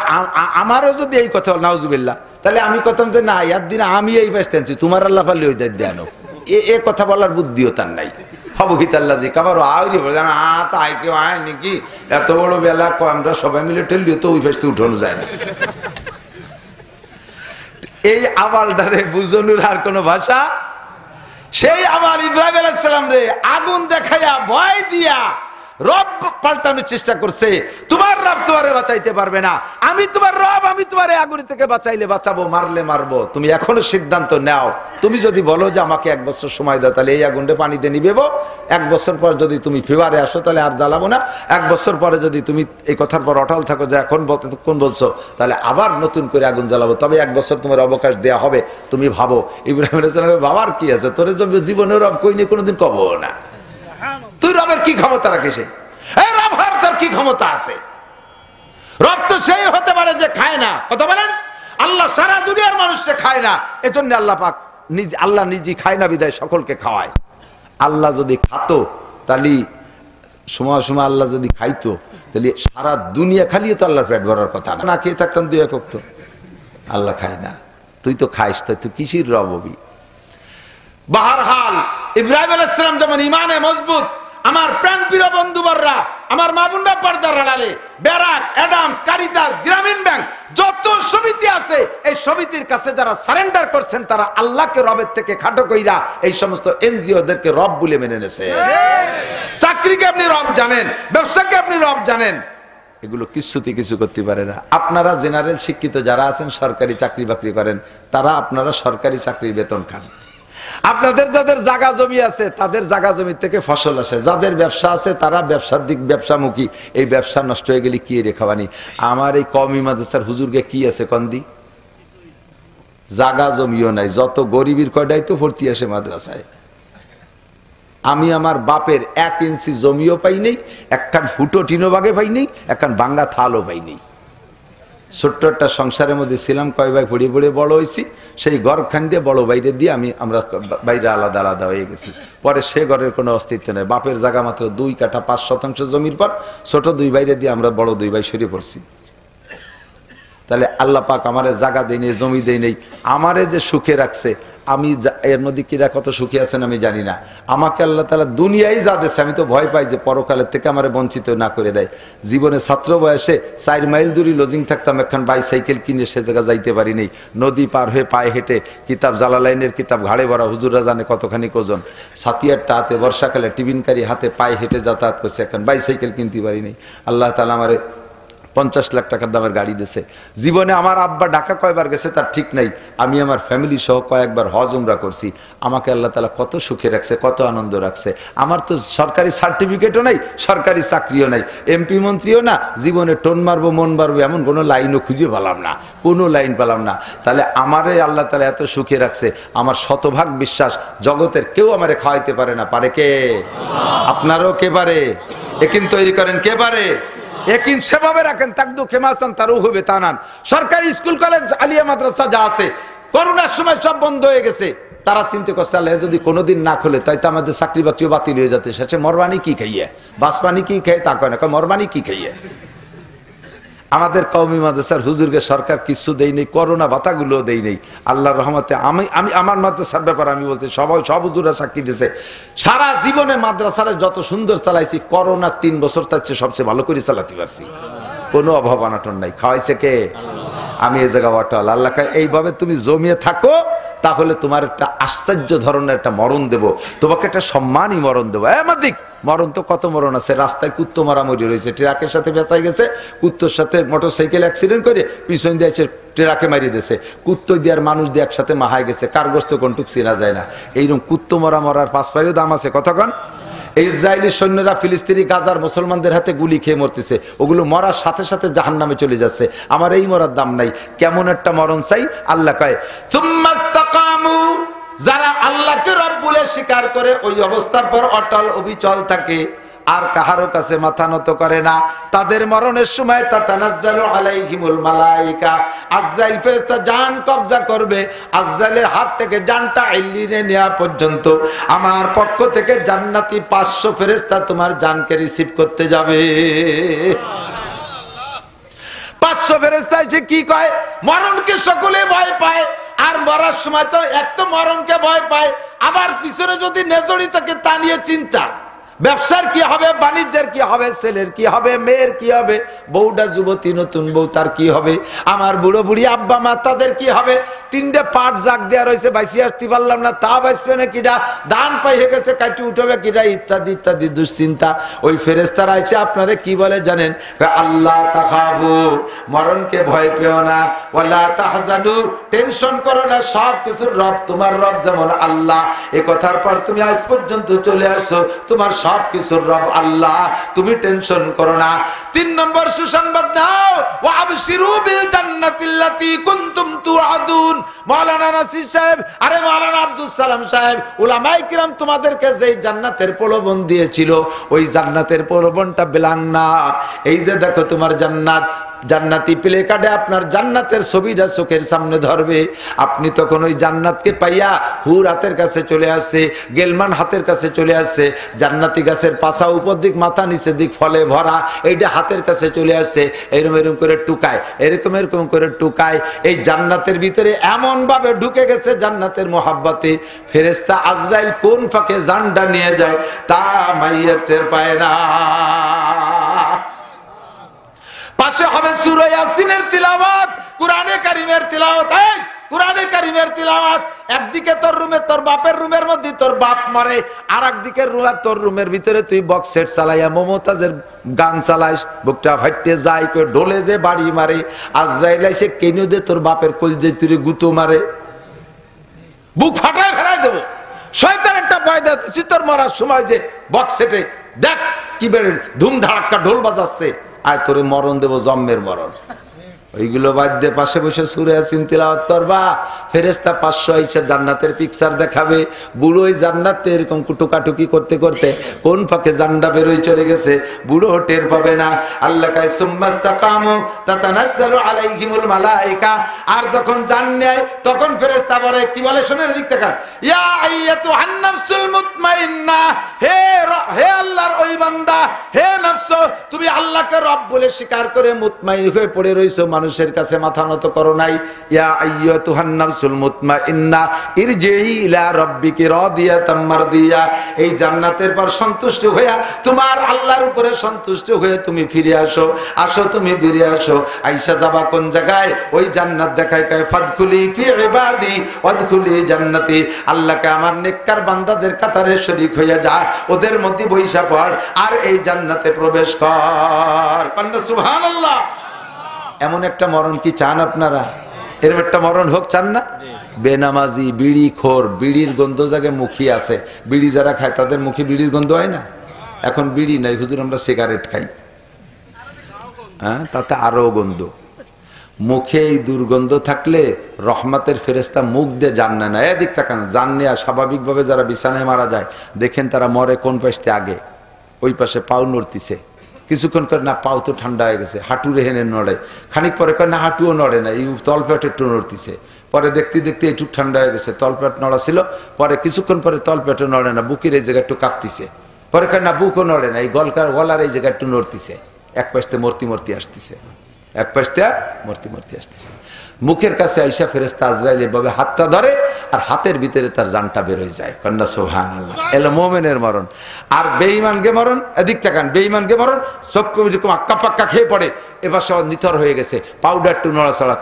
Speaker 1: আমারও যদি এই কথা নাউজুবিল্লাহ, তাহলে আমি কথা যে না, ইয়ার দিন আমি এই পাশে আনছি, তোমার আল্লাহ পারলে ওই দায়িত্ব আনো। এ কথা বলার বুদ্ধিও তার নাই। এত বড় বেলা আমরা সবাই মিলে ঠেললি তো ওই পাশে উঠানো যায় না। এই আবালটারে বুঝানোর আর কোন ভাষা। সেই আবার ইব্রাহিম আলাইহিস সালাম রে আগুন দেখাইয়া ভয় দিয়া রব পাল্টানোর চেষ্টা করছে। তোমার রব তোমারে বাঁচাইতে পারবে না, আমি তোমার রব, আমি তোমার আগুন থেকে বাঁচাইলে বাঁচাবো, মারলে মারবো। তুমি এখনো সিদ্ধান্ত নাও। তুমি যদি বলো যে আমাকে 1 বছর সময় দাও, তাহলে এই আগুনটা পানিতে নিবেবো। 1 বছর পর যদি তুমি ফিভারে আসো তাহলে আর জ্বালাবো না। 1 বছর পরে যদি তুমি এই কথার পর অটল থাকো যে এখন কোন বলছো, তাহলে আবার নতুন করে আগুন জ্বালাবো, তবে 1 বছর তোমার অবকাশ দেওয়া হবে। তুমি ভাবো। ইব্রাহিম আলাইহিস সালামের বাবার কি আছে? তোরে জীবনের রব কই নিয়ে কোনোদিন কবো না। তুই রবের কি ক্ষমতা রাখিস? রব হওয়ার তোর কি ক্ষমতা আছে? রব তো সেই হতে পারে যে খায় না। কথা বলেন, আল্লাহ সারা দুনিয়ার মানুষকে খায় না, এজন্য আল্লাহ পাক আল্লাহ নিজে খায় না বিদায় সকলকে খাওয়ায়। আল্লাহ যদি খাতো তাহলে সময় সময় আল্লাহ যদি খাইতো তাহলে সারা দুনিয়া খালিও তো আল্লাহর পেট ভরার কথা না। খেয়ে থাকতাম দুই এক তো। আল্লাহ খায় না, তুই তো খাইস, তাই তুই কিসির রব হবি? বাহারহাল ইব্রাহিম আলাইহিস সালাম যেমন ইমানে মজবুত, আমার প্রাণ প্রিয় বন্ধুবররা, আমার মা বোনরা পর্দার আড়ালে, ব্যারাক, অ্যাডামস, কারিতাস, গ্রামীণ ব্যাংক যত সমিতি আছে, এই সমিতির কাছে যারা সারেন্ডার করছেন তারা আল্লাহকে রবের থেকে খাটো কইরা এই সমস্ত এনজিওদেরকে রব বলে মেনে নেছে। চাকরিকে আপনি রব জানেন, ব্যবসাকে আপনি রব জানেন, এগুলো কিছুতে কিছু করতে পারে না। আপনারা জেনারেল শিক্ষিত যারা আছেন, সরকারি চাকরি বাকরি করেন, তারা আপনারা সরকারি চাকরির বেতন খান। আপনাদের যাদের জায়গা জমি আছে তাদের জায়গা জমি থেকে ফসল আসে, যাদের ব্যবসা আছে তারা ব্যবসার দিক ব্যবসামুখী। এই ব্যবসা নষ্ট হয়ে গেলে কি রেখাবানি? আমার এই কওমি মাদ্রাসার হুজুরকে কি আছে কন্দি? জায়গা জমিও নাই, যত গরিবের কয়টাই তো ভর্তি আসে মাদ্রাসায়। আমি আমার বাপের 1 ইঞ্চি জমিও পাই নেই, একখান ফুটো টিনো বাগে পাই নেই, একখান ভাঙ্গা থালও পাই নেই। ছোট্ট একটা সংসারের মধ্যে ছিলাম, কয় ভাই পড়ে পড়ে বড় হয়েছি। সেই ঘর খান দিয়ে বড় বাইরে দিয়ে আমরা বাইরে আলাদা আলাদা হয়ে গেছি। পরে সে ঘরের কোনো অস্তিত্ব নেই। বাপের জায়গা মাত্র 2 কাঠা 5 শতাংশ জমির পর ছোট 2 বাইরে দিয়ে আমরা বড় 2 ভাই সরে পড়ছি। তাহলে আল্লাহ পাক আমারে জায়গা দেয় নেই, জমি দেয় নেই, আমারে যে সুখে রাখছে, আমি এর মধ্যে কিরা কত সুখী আছেন আমি জানি না। আমাকে আল্লাহ তাআলা দুনিয়ায় যা দিয়েছে, আমি তো ভয় পাই যে পরকালের থেকে আমারে বঞ্চিত না করে দেয়। জীবনে ছাত্র বয়সে 4 মাইল দূরে লজিং থাকতাম, একখান বাইসাইকেল কিনে সে জায়গা যাইতে পারি নেই। নদী পার হয়ে পায়ে হেঁটে কিতাব, জালালাইনের কিতাব ঘাড়ে ভরা, হুজুররা জানে কতখানি ওজন, ছাতিয়ারটা হাতে, বর্ষাকালে টিফিনকারি হাতে পায়ে হেঁটে যাতায়াত করছে, একখান বাইসাইকেল কিনতে পারি নেই। আল্লাহ তাআলা আমারে 50 লাখ টাকার দামের গাড়ি দিয়েছে। জীবনে আমার আব্বা ঢাকা কয়বার গেছে তার ঠিক নাই। আমি আমার ফ্যামিলি সহ কয়েকবার হজ উমরা করছি। আমাকে আল্লাহ তাআলা কত সুখে রাখছে, কত আনন্দ রাখছে। আমার তো সরকারি সার্টিফিকেটও নাই, সরকারি চাকরিও নাই, এমপি মন্ত্রীও না। জীবনে টোন মারবো, মন মারবো এমন কোনো লাইনও খুঁজে পেলাম না, কোনো লাইন পেলাম না। তাহলে আমারে আল্লাহ তাআলা এত সুখে রাখছে, আমার শতভাগ বিশ্বাস জগতের কেউ আমারে খাওয়াইতে পারে না। পারে কে? আপনারও কে পারে? একিন তৈরি করেন কে পারে? একিন সেভাবে রাখেন, তাকদু খেমাসান তারও হবে তানান। সরকারি স্কুল কলেজ আলিয়া মাদ্রাসা যা আছে করোনার সময় সব বন্ধ হয়ে গেছে, তারা চিন্তা করছে আল্লাহ যদি কোনোদিন না খোলে তাই তো আমাদের চাকরি বাকরিও বাতিল হয়ে যেতে, শেষে মরবানি কি খাইয়ে, বাসপানি কি খাই তা কয় না, কয় মরবানি কি খাইয়ে। আমাদের কওমি মাদ্রাসার হুজুরকে সরকার কিছু দেই নেই, করোনা ভাতাগুলো দেই নেই। আল্লাহর রহমতে আমি আমার মাদ্রাসার ব্যাপারে আমি বলতে সব হুজুরা সাক্ষী দিয়েছে, সারা জীবনে মাদ্রাসারে যত সুন্দর চালাইছি, করোনা 3 বছর তার চেয়ে সবচেয়ে ভালো করে চালাতে পারছি, কোনো অভাব অনাটন নাই। খাওয়াইছে কে? আমি এই জায়গা অটল। আল্লাহ এইভাবে তুমি জমিয়ে থাকো, তাহলে তোমার একটা আশ্চর্য ধরনের একটা মরণ দেব, তোমাকে একটা সম্মানই মরণ দেবো। মাদিক মরণ তো কত মরণ আছে, রাস্তায় কুত্তো মারামারি রয়েছে, ট্রাকের সাথে বেঁচাই গেছে, কুত্তোর সাথে মোটরসাইকেল অ্যাক্সিডেন্ট করে পিছন দিয়েছে, ট্রাকে মারিয়ে দিয়েছে, কুত্তো দিয়ে আর মানুষ দিয়ে একসাথে মাহায় গেছে, কার গোস্ত কোনটুক চেনা যায় না। এইরকম কুত্তো মরার 5 পাইও দাম আছে কতক্ষণ। ইসরায়েলি সৈন্যরা ফিলিস্তিনি গাজার মুসলমানদের হাতে গুলি খেয়ে মরতেছে, ওগুলো মরার সাথে সাথে জাহান্নামে চলে যাচ্ছে, আমার এই মরার দাম নাই। কেমন একটা মরণ চাই? আল্লাহ কয় সুম্মাস্তাকামু, যারা আল্লাহকে রব বলে স্বীকার করে ওই অবস্থার পর অটল অবিচল থাকে, আর কাহারো কাছে মাথা নত করে না, তাদের মরণের সময় তাতানাজ্জালু আলাইহিমুল মালায়েকা, আজরাইল ফেরেশতা জান কবজা করবে, আজরাইলের হাত থেকে জানটা ইল্লিনে নেওয়া পর্যন্ত আমার পক্ষ থেকে জান্নাতি 500 ফেরেশতা তোমার জানকে রিসিভ করতে যাবে। 500 ফেরেশতা এসে কি কয়? মরণকে সকলে ভয় পায়, আর মরার সময় তো এক তো মরণকে ভয় পায়, আবার পিছনে যদি নেজড়ি থাকে তা নিয়ে চিন্তা, ব্যবসার কি হবে, বাণিজ্যের কি হবে, ছেলের কি হবে, মেয়ের কি হবে, বউটা যুবতী নতুন বউ তার কি হবে, আমার বুড়ো বুড়ি আব্বা মা তাদের কি হবে, 3টে পাট জাগ দেওয়া রয়েছে, বাইসি আসতে পারলাম না, তা বাইসবে না কিটা, দান পাই হয়ে গেছে কাটি উঠবে কিটা, ইত্যাদি ইত্যাদি দুশ্চিন্তা। ওই ফেরেশতারা এসে আপনারে কি বলে জানেন? আল্লাহ তাখাবু, মরণকে ভয় পেও না, ওয়ালা তাহজানু, টেনশন করো না, সব কিছুর রব তোমার রব যেমন আল্লাহ, এ কথার পর তুমি আজ পর্যন্ত চলে আসছো, তোমার সব কিছুর রব আল্লাহ, তুমি টেনশন করো না। 3 নম্বর সুসংবাদ দাও, ওয়া আবশিরু বিল জান্নাতিল্লাতী কুনতুম তুআদুন। মাওলানা নাসির সাহেব, আরে মাওলানা আব্দুল সালাম সাহেব, উলামায়ে কিরাম তোমাদেরকে যেই জান্নাতের প্রলোভন দিয়েছিল, ওই জান্নাতের প্রলোভনটা বেলাং না। এই যে দেখো তোমার জান্নাত, জান্নাতি প্লে কার্ডে আপনার জান্নাতের ছবিটা চোখের সামনে ধরবে, আপনি তখন ওই জান্নাতকে পাইয়া হুর হাতের কাছে চলে আসছে, গেলমান হাতের কাছে চলে আসছে, জান্নাতি গাছের পাশা উপর দিক মাথা নিচের দিক ফলে ভরা, এইটা হাতের কাছে চলে আসছে, এরকম এরকম করে টুকায়, এরকম এরকম করে টুকায়, এই জান্নাতের ভিতরে এমন ভাবে ঢুকে গেছে জান্নাতের মোহাব্বতে, ফেরেশতা আজরাইল কোন ফাঁকে জানটা নিয়ে যায় তা মাইয়া টের পায় না। পাশে হবে সূরা ইয়াসিনের তিলাওয়াত, কোরআনে কারীমের তিলাওয়াত। এই কোরআনে কারীমের তিলাওয়াত, একদিকে তোর রুমে তোর বাপের রুমের মধ্যে তোর বাপ মরে, আর একদিকে তোর রুমের ভিতরে তুই বক্স সেট চালাইয়া মমতাজের গান চালাইস, বুকটা ফাইটে যায় কই ঢোলে যে বাড়ি মারে, আজরাইল এসে কেনিও দে তোর বাপের কলজে তুই গুতো মারে, বুক ফাটায় ফেলাই দেবো। শয়তান একটা ভয় দিচ্ছি তোর মরার সময় যে বক্স সেটে দেখ কি বেড়ে ধুম ধাক্কা ঢোল বাজাচ্ছে, আয় তোরে মরণ দেবো, জম্মের মরণ। ওইগুলো বাদ দিয়ে পাশে বসে সূরা ইয়াসিন তিলাওয়াত করবা, ফেরেশতা 500 আইসা জান্নাতের পিকচার দেখাবে, বুড়ো ওই জান্নাতে এরকম টুকাটুকি করতে করতে কোন ফাঁকে জান্ডা বেরোয় চলে গেছে, বুড়ো টের পাবে না। আল্লাহ কায় সুম্মাস্তাকামু তাতানাজ্জালু আলাইহিমুল মালায়েকা, আর যখন জান নেয় তখন ফেরেশতা বলে কি বলে শোনেন দিক থেকে, ইয়া আইয়াতুহান নাফসুল মুতমাইন্না, হে আল্লাহর ওই বান্দা, হে নফস, তুমি আল্লাহকে রব বলে স্বীকার করে মুতমাইন হয়ে পড়ে রইছো, মানুষের কাছে মাথা নত করো নাই। ইয়া আইয়াতুহান নাফসুল মুতমাইন্না ইরজিই ইলা রাব্বিকি রাদিয়াতাম মারদিয়া, এই জান্নাতের পর সন্তুষ্ট হইয়া তোমার আল্লাহর উপরে সন্তুষ্ট হয়ে তুমি ফিরে আসো, আসো তুমি ফিরে আসো। আয়েশা যাবা কোন জায়গায়? ওই জান্নাত দেখায় কয় ফাদখুলি ফি ইবাদি ওয়াদখুলি জান্নাতি, আল্লাহকে আমার নেককার বান্দাদের কাতারে শরীক হইয়া যা, ওদের মধ্যে বইসা পড় আর এই জান্নাতে প্রবেশ কর। পান্না সুবহানাল্লাহ। এমন একটা মরণ কি চান আপনারা? এরকম একটা মরণ হোক চান না? বেনামাজি, বিড়ি খোর, বিড়ির গন্ধ জাগে মুখী আছে, বিড়ি যারা খায় তাদের মুখে বিড়ির গন্ধ হয় না? এখন বিড়ি নাই হুজুর, আমরা সিগারেট খাই, হ্যাঁ তাতে আরো গন্ধ। মুখে এই দুর্গন্ধ থাকলে রহমতের ফেরেশতা মুখ দিয়ে জান না। এদিক তাকান, জান নেয়া স্বাভাবিকভাবে যারা বিছানায় মারা যায় দেখেন তারা মরে কোন পাশে আগে, ওই পাশে পাও নড়তিছে, কিছুক্ষণ করে না পাও তো ঠান্ডা হয়ে গেছে, হাঁটু রেহেনে নড়ে, খানিক পরে কয় না হাঁটুও নড়ে না, এই তলপেট একটু নড়তিছে, পরে দেখতে দেখতে একটু ঠান্ডা হয়ে গেছে, তলপেট নড়া ছিল, পরে কিছুক্ষণ পরে তলপেটে নড়ে না, বুকের এই জায়গা একটু কাঁপতিছে, পরে না বুকও নড়ে না, এই গলার এই জায়গা একটু নড়তিছে, এক পাশে মূর্তি আসতেছে, এক পাশে মূর্তি আসতেছে। মুখের কাছে আইসা ফেরেশতা আজরাইল এভাবে হাতটা ধরে আর হাতের ভিতরে তার জানটা বের হয়ে যায়। কন্যা সুবহানাল্লাহ। এলো মুমিনের মরণ। আর বেঈমানকে মরণ, এদিক তাকান, বেঈমানকে মরণ চক্ষু এরকম আক্কা পাক্কা খেয়ে পড়ে, এবার সব নিথর হয়ে গেছে, পাউডার টু নড়াচড়া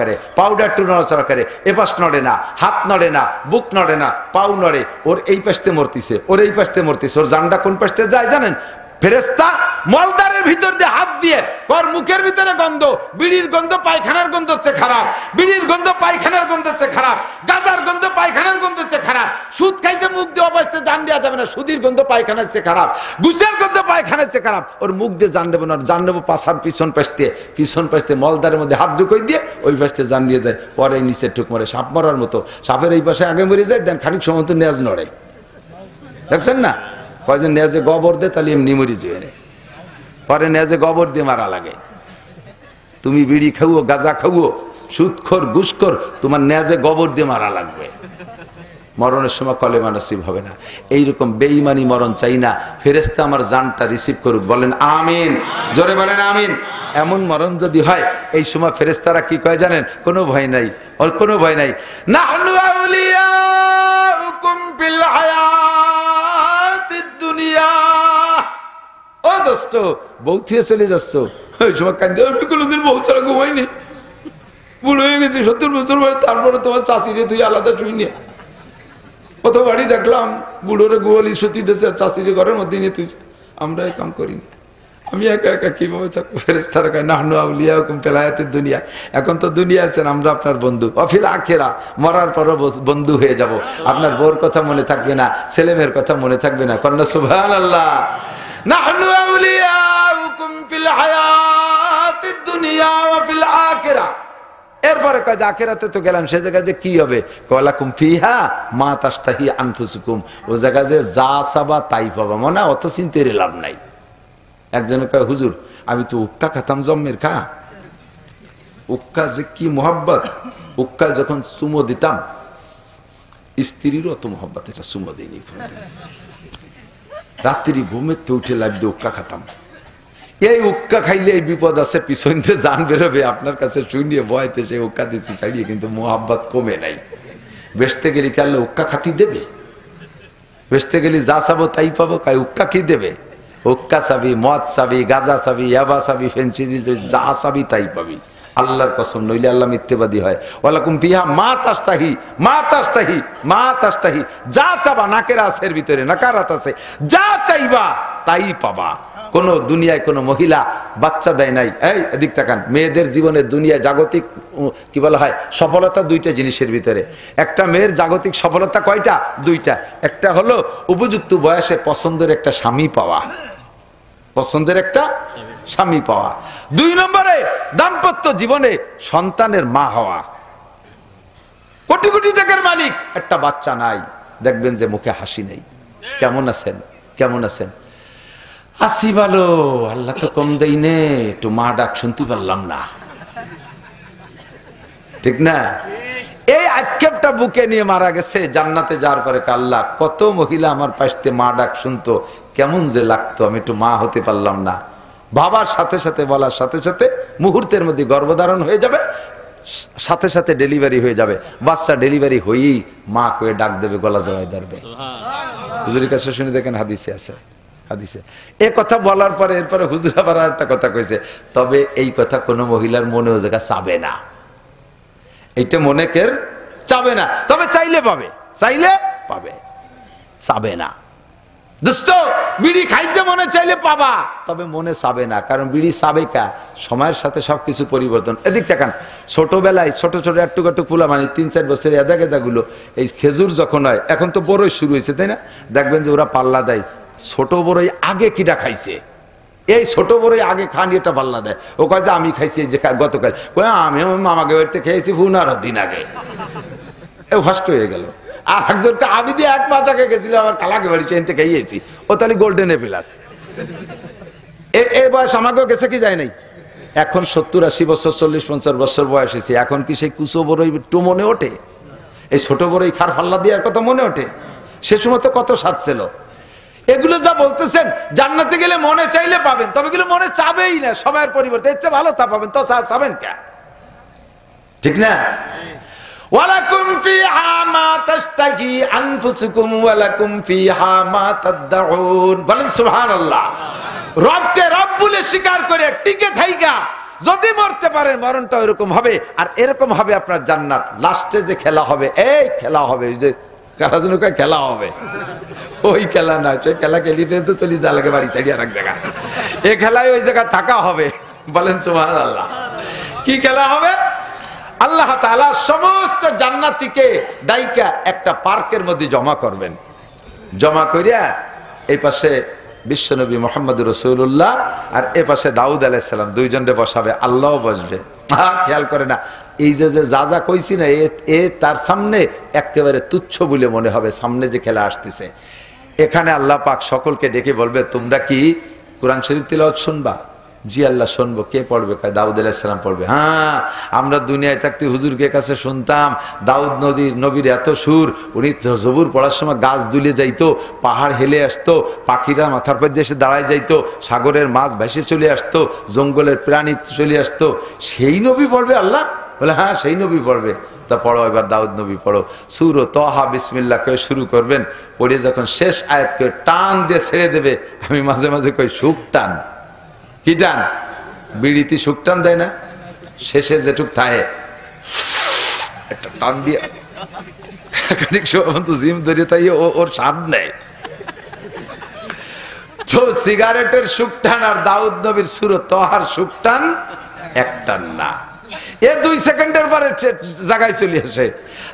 Speaker 1: করে, এপাশ নড়ে না, হাত নড়ে না, বুক নড়ে না, পাও নড়ে, ওর এই পাশে মরতিছে, ওর এই পাশে মরতিছে, ওর জানটা কোন পাশে যায় জানেন? ফেরেশতা মলদারের ভিতর দিয়ে হাত দিয়ে ওর মুখের ভিতরে গন্ধ, বিড়ির গন্ধ পায়খানার গন্ধ হচ্ছে খারাপ, বিড়ির গন্ধ পায়খানার গন্ধ হচ্ছে খারাপ, গাঁজার গন্ধ পায়খানার গন্ধ হচ্ছে খারাপ, সুদ খাইছে মুখ দিয়ে অবস্থা জান দেওয়া যাবে না, সুদির গন্ধ পায়খানার হচ্ছে খারাপ, ঘুষের গন্ধ পায়খানার হচ্ছে খারাপ, ওর মুখ দিয়ে জান দেবো না, জান দেবো পাশার পিছন পাশতে মলদারের মধ্যে হাত ঢুকোই দিয়ে ওই পাশে জান নিয়ে যায়, পরে নিচে ঠুক মরে, সাপ মরার মতো, সাপের এই পাশে আগে মরে যায়, দেন খানিক সময় তো নেজ নড়ে, দেখছেন না? কয়জন নেজে গোবর দে তাহলে এমনি মরি যেয়ে, পরে নেজে গোবর দিয়ে মারা লাগে। তুমি বিড়ি খাও, গাঁজা খাও, সুদখোর ঘুষখোর, তোমার নেজে গোবর দিয়ে মারা লাগবে, মরণের সময় কলেমা নসিব হবে না। এইরকম বেঈমানি মরণ চাই না। ফেরেশতা আমার জানটা রিসিভ করুক, বলেন আমিন, জোরে বলেন আমিন। এমন মরণ যদি হয় এই সময় ফেরেশতারা কি কয় জানেন? কোনো ভয় নাই, ওর কোনো ভয় নাই। নাহনু আউলিয়াউকুম ফিল হায়াতিদ দুনিয়া। ও দোস্ত, বউ থেকে চলে যাচ্ছ, ওই সময় কান্দে, আমি কোনোদিন বউ ছাড়া ঘুমাইনি, ভুল হয়ে গেছি, 70 বছর বয়স, তারপরে তোমার চাষিরে তুই আলাদা শুই নিয়ে কত বাড়ি দেখলাম, বুড়োরে গোয়ালি সতী দেশে চাষিরে ঘরের মধ্যে নিয়ে তুই, আমরা এই কাম করিনি, আমি একা একা কিভাবে থাকবো? ফেরেশতারা কয় নাহনু আউলিয়াউকুম ফিল হায়াতিদ দুনিয়া। এখন তো দুনিয়া আছেন, আমরা আপনার বন্ধু, অফিল আখিরা, মরার পরও বন্ধু হয়ে যাব। আপনার বউর কথা মনে থাকবে না, ছেলেমেয়ের কথা মনে থাকবে না, কন্যা সুবহানাল্লাহ। নাহনু আউলিয়াউকুম ফিল হায়াতিদ দুনিয়া ওয়া ফিল আখিরা। এরপরে কয় যে আখিরাতে তো গেলাম, সে জায়গায় যে কি হবে? ওয়ালাকুম ফিহা মা তাশতাহি আনফুসুকুম, ও জায়গায় যে যা চাবা তাই পাবা, মনে অত চিন্তার লাভ নাই। একজনে কয় হুজুর আমি তো উক্কা খাতাম জন্মের খা, উক্কা যে কি মোহাব্বত, উক্কা যখন চুমো দিতাম স্ত্রীরও অত মোহাব্বত, এটা চুমো দিইনি, রাত্রি ঘুমের তো উঠে লাগবে উক্কা খাতাম। এই উক্কা খাইলে এই বিপদ আছে, পিছন দিয়ে জান বেরোবে, আপনার কাছে শুনিয়ে ভয়তে সে উক্কা দিচ্ছি ছাড়িয়ে, কিন্তু মোহাব্বত কমে নাই। বেচতে গেলে কালে উক্কা খাতি দেবে, বেচতে গেলে যা চাবো তাই পাবো, কাই উক্কা কি দেবে? হুক্কা চাবি, মদ চাবি, গাঁজা চাবি, ইয়াবা চাবি, ফেন্সিডিল, যা চাবি তাই পাবি। আল্লাহর কসম, নইলে আল্লাহ মিথ্যেবাদী হয়। ওয়ালাকুম ফিহা মা তাশতাহি, মা তাশতাহি, মা তাশতাহি, যা চাবা, নাকের আছের ভিতরে নাকারাত আছে, যা চাইবা তাই পাবা। কোন দুনিয়ায় কোন মহিলা বাচ্চা দেয় নাই। এই এদিক তাকান, মেয়েদের জীবনে দুনিয়ায় জাগতিক কি বলা হয় সফলতা দুইটা জিনিসের ভিতরে। একটা মেয়ের জাগতিক সফলতা কয়টা? দুইটা। একটা হলো উপযুক্ত বয়সে পছন্দের একটা স্বামী পাওয়া, পছন্দের একটা স্বামী পাওয়া। 2 নম্বরে দাম্পত্য জীবনে সন্তানের মা হওয়া। কোটি কোটি টাকার মালিক, একটা বাচ্চা নাই, দেখবেন যে মুখে হাসি নেই। কেমন আছেন, কেমন আছেন? আসি ভালো, আল্লাহ তো কম দেই নে, একটু মা ডাক শুনতে পারলাম না, ঠিক না? এই আক্ষেপটা বুকে নিয়ে মারা গেছে। জান্নাতে যাওয়ার পরে আল্লাহ, কত মহিলা আমার পাশে মা ডাক শুনতো, কেমন যে লাগতো, আমি একটু মা হতে পারলাম না। বাবার সাথে সাথে বলার সাথে সাথে মুহূর্তের মধ্যে গর্ভধারণ হয়ে যাবে, সাথে সাথে ডেলিভারি হয়ে যাবে, বাচ্চা ডেলিভারি হয়েই মা কয়ে ডাক দেবে, গলা জড়ায় ধরবে। হুজুরের কাছে শুনে দেখেন, হাদিসে আছে, হাদিসে। এ কথা বলার পরে এরপরে হুজুর আবার একটা কথা কইছে, তবে এই কথা কোনো মহিলার মনে ও জায়গা চাবে না, এইটা মনে কের চাবে না, তবে চাইলে পাবে, চাইলে পাবে, চাবে না। দোস্ত, বিড়ি খাইতে মনে চাইলে পাবা, তবে মনে চাবে না, কারণ বিড়ি চাবে কা, সময়ের সাথে সবকিছু পরিবর্তন। এদিক দেখান, ছোটবেলায় ছোট ছোট একটু পোলা, মানে 3-4 বছরের এদা গেদাগুলো, এই খেজুর যখন হয়, এখন তো বড়ই শুরু হয়েছে, তাই না? দেখবেন যে ওরা পাল্লা দেয়, ছোট বড়ই আগে কিটা খাইছে, এই ছোট বড়ই আগে খান, এটা পাল্লা দেয়। ও কয় যে আমি খাইছি যে গতকাল, আমি মামাকে বাড়িতে খেয়েছি 15 দিন আগে, এ ফার্স্ট হয়ে গেল। আর একজনকে আমি দিয়ে 1 মাস আগে গেছিলাম, আমার খালাকে বাড়ি চেনতে খাইয়েছি, ও তাহলে গোল্ডেন এপিলাস। এই বয়স আমাকেও গেছে কি যায় নাই? এখন 70-80 বছর, 40-50 বছর বয়স হয়েছে, এখন কি সেই কুচো বড়ই একটু মনে ওঠে? এই ছোট বড় এই খার ফাল্লা দেওয়ার কথা মনে ওঠে? সে সময় তো কত স্বাদ ছিল। এগুলো যা বলতেছেন জান্নাতে গেলে মনে চাইলে পাবেন, তবে এগুলো মনে চাবেই না, সময়ের পরিবর্তে এর চেয়ে ভালো তা পাবেন, তো চাবেন কে? ঠিক না? ওয়ালাকুম ফিহা মা তাশতাহি আনফুসুকুম ওয়ালাকুম ফিহা মা তাদউন। বলেন সুবহানাল্লাহ। রবকে রব বলে স্বীকার করে টিকে থাইকা যদি মরতে পারেন, মরণটা এরকম হবে। আর এরকম হবে আপনার জান্নাত। লাস্টে যে খেলা হবে, এই খেলা হবে, যে কারা যেন খেলা হবে, ওই খেলা না, সেই খেলা খেলিতে তো চলি যা লাগে বাড়ি ছাড়িয়ে রাখ জায়গা, এই খেলায় ওই জায়গায় থাকা হবে। বলেন সুবহানাল্লাহ। কি খেলা হবে? আল্লাহ তাআলা সমস্ত জান্নাতীকে ডাইকা একটা পার্কের মধ্যে জমা করবেন। জমা করিয়া এই পাশে বিশ্বনবী মুহাম্মদ রাসূলুল্লাহ আর এ পাশে দাউদ আলাইহিস সালাম, দুইজনে বসাবে, আল্লাহও বসবে। খেয়াল করে না, এই যে যা যা কইছি না, এ তার সামনে একেবারে তুচ্ছ বলে মনে হবে। সামনে যে খেলা আসতেছে, এখানে আল্লাহ পাক সকলকে ডেকে বলবে, তোমরা কি কোরআন শরীফ তিলাওয়াত শুনবা? জি আল্লাহ শুনবো। কে পড়বে? দাউদ আলাইহিস সালাম পড়বে। হ্যাঁ, আমরা দুনিয়ায় থাকতে হুজুরকে কাছে শুনতাম দাউদ নবীর এত সুর, উনি জবুর পড়ার সময় গাছ দুলে যাইতো, পাহাড় হেলে আসতো, পাখিরা মাথার পর দিয়ে এসে দাঁড়ায় যাইতো, সাগরের মাছ ভেসে চলে আসতো, জঙ্গলের প্রাণী চলে আসতো। সেই নবী পড়বে? আল্লাহ বলে হ্যাঁ, সেই নবী পড়বে। তা পড়ো, এবার দাউদ নবী পড়ো। সূরা তাহা বিসমিল্লাহ করে শুরু করবেন, পড়ে যখন শেষ আয়াত করে টান দিয়ে ছেড়ে দেবে, আমি মাঝে মাঝে কই সুখ টান। কি টান? বিড়িতে সুখ টান দেয় না? শেষে যেটুক থাকে একটা টান দিয়ে খানিক সময় জিম ধরে, তাই ওর স্বাদ নেয়। সিগারেটের সুখ টান আর দাউদ নবীর সূরা তাহার সুখ টান এক টান না। এ 2 সেকেন্ডের পরে জায়গায় চলে আসে।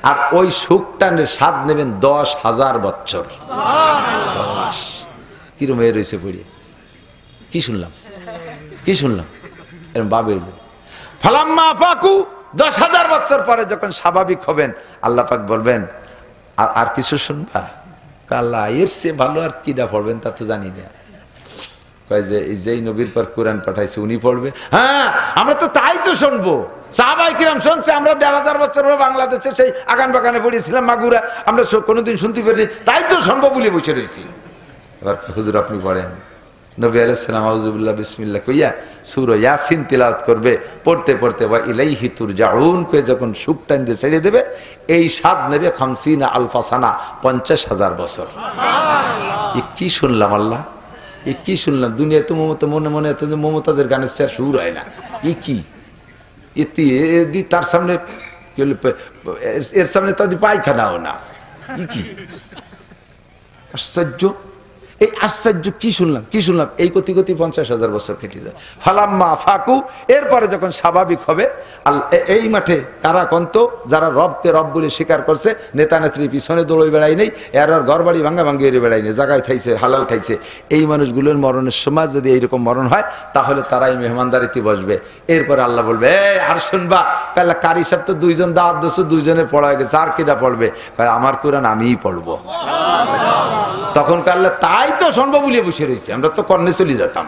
Speaker 1: আর ওই সুখ টানের স্বাদ নেবেন 10,000 বছর। কিরম এ রয়েছে পড়িয়ে? কি শুনলাম? কি শুনলাম? এরকম বাবে ফালাম্মা আফাকু, 10,000 বছর পরে যখন স্বাভাবিক হবেন, আল্লাহ পাক বলবেন আর কিছু শুনবা? আল্লাহ এর চেয়ে ভালো আর কিটা পড়বেন তা তো জানি না। যেই নবীর পর কোরআন পাঠাইছে উনি পড়বে। হ্যাঁ, আমরা তো তাই তো শুনবো। সাহাবায়ে কিরাম শুনছে, আমরা 1,500 বছর বাংলাদেশে সেই আগান বাগানে পড়েছিলাম মাগুরা, আমরা কোনোদিন শুনতে পারিনি, তাই তো শুনবো বলে বসে রয়েছি। এবার হুজুর আপনি পড়েন। নবী আলাইহিস সালাম আউযুবিল্লাহ বিসমিল্লাহ কইয়া সূরা ইয়াসিন তিলাওয়াত করবে। পড়তে পড়তে ওয়া ইলাইহি তুরজাউন কয়ে যখন সুখ টান দিয়ে ছেড়ে দেবে, এই স্বাদ নেবে 50 আলফা সানা, 50,000 বছর। এ কি শুনলাম আল্লাহ? এ কি শুনলাম? দুনিয়ায় তো মনে মনে এত যে মমতাজের গানের চেয়ে সুর হয় না। এ কি? তার সামনে এর সামনে তাদের পায়খানাও না। কি আশ্চর্য! এই আশ্চর্য! কি শুনলাম, কি শুনলাম? এই গতি 50,000 বছর কেটে যায়। ফালাম্মা ফাকু, এরপরে যখন স্বাভাবিক হবে, এই মাঠে কারা কন্ত যারা রবকে রব বলে স্বীকার করছে, নেতা নেত্রী পিছনে দৌড়ই বেড়াই নেই, এর ঘর বাড়ি ভাঙ্গা ভাঙ্গি বেড়াই নেই, জায়গায় খাইছে, হালাল খাইছে, এই মানুষগুলোর মরণের সময় যদি এইরকম মরণ হয়, তাহলে তারাই মেহমানদারিতে বসবে। এরপরে আল্লাহ বলবে, আর শুনবা? কাল্লা কারি সাহেব তো 2 জন দাওয়াত দিচ্ছে, 2 জনের পড়া হয়ে গেছে, আর কিটা পড়বে? আমার কোরআন আমিই পড়বো। তখন কাল্লা তাই তো শুনবো বলিয়ে বসে রয়েছে, আমরা তো কর্ণে চলে যেতাম,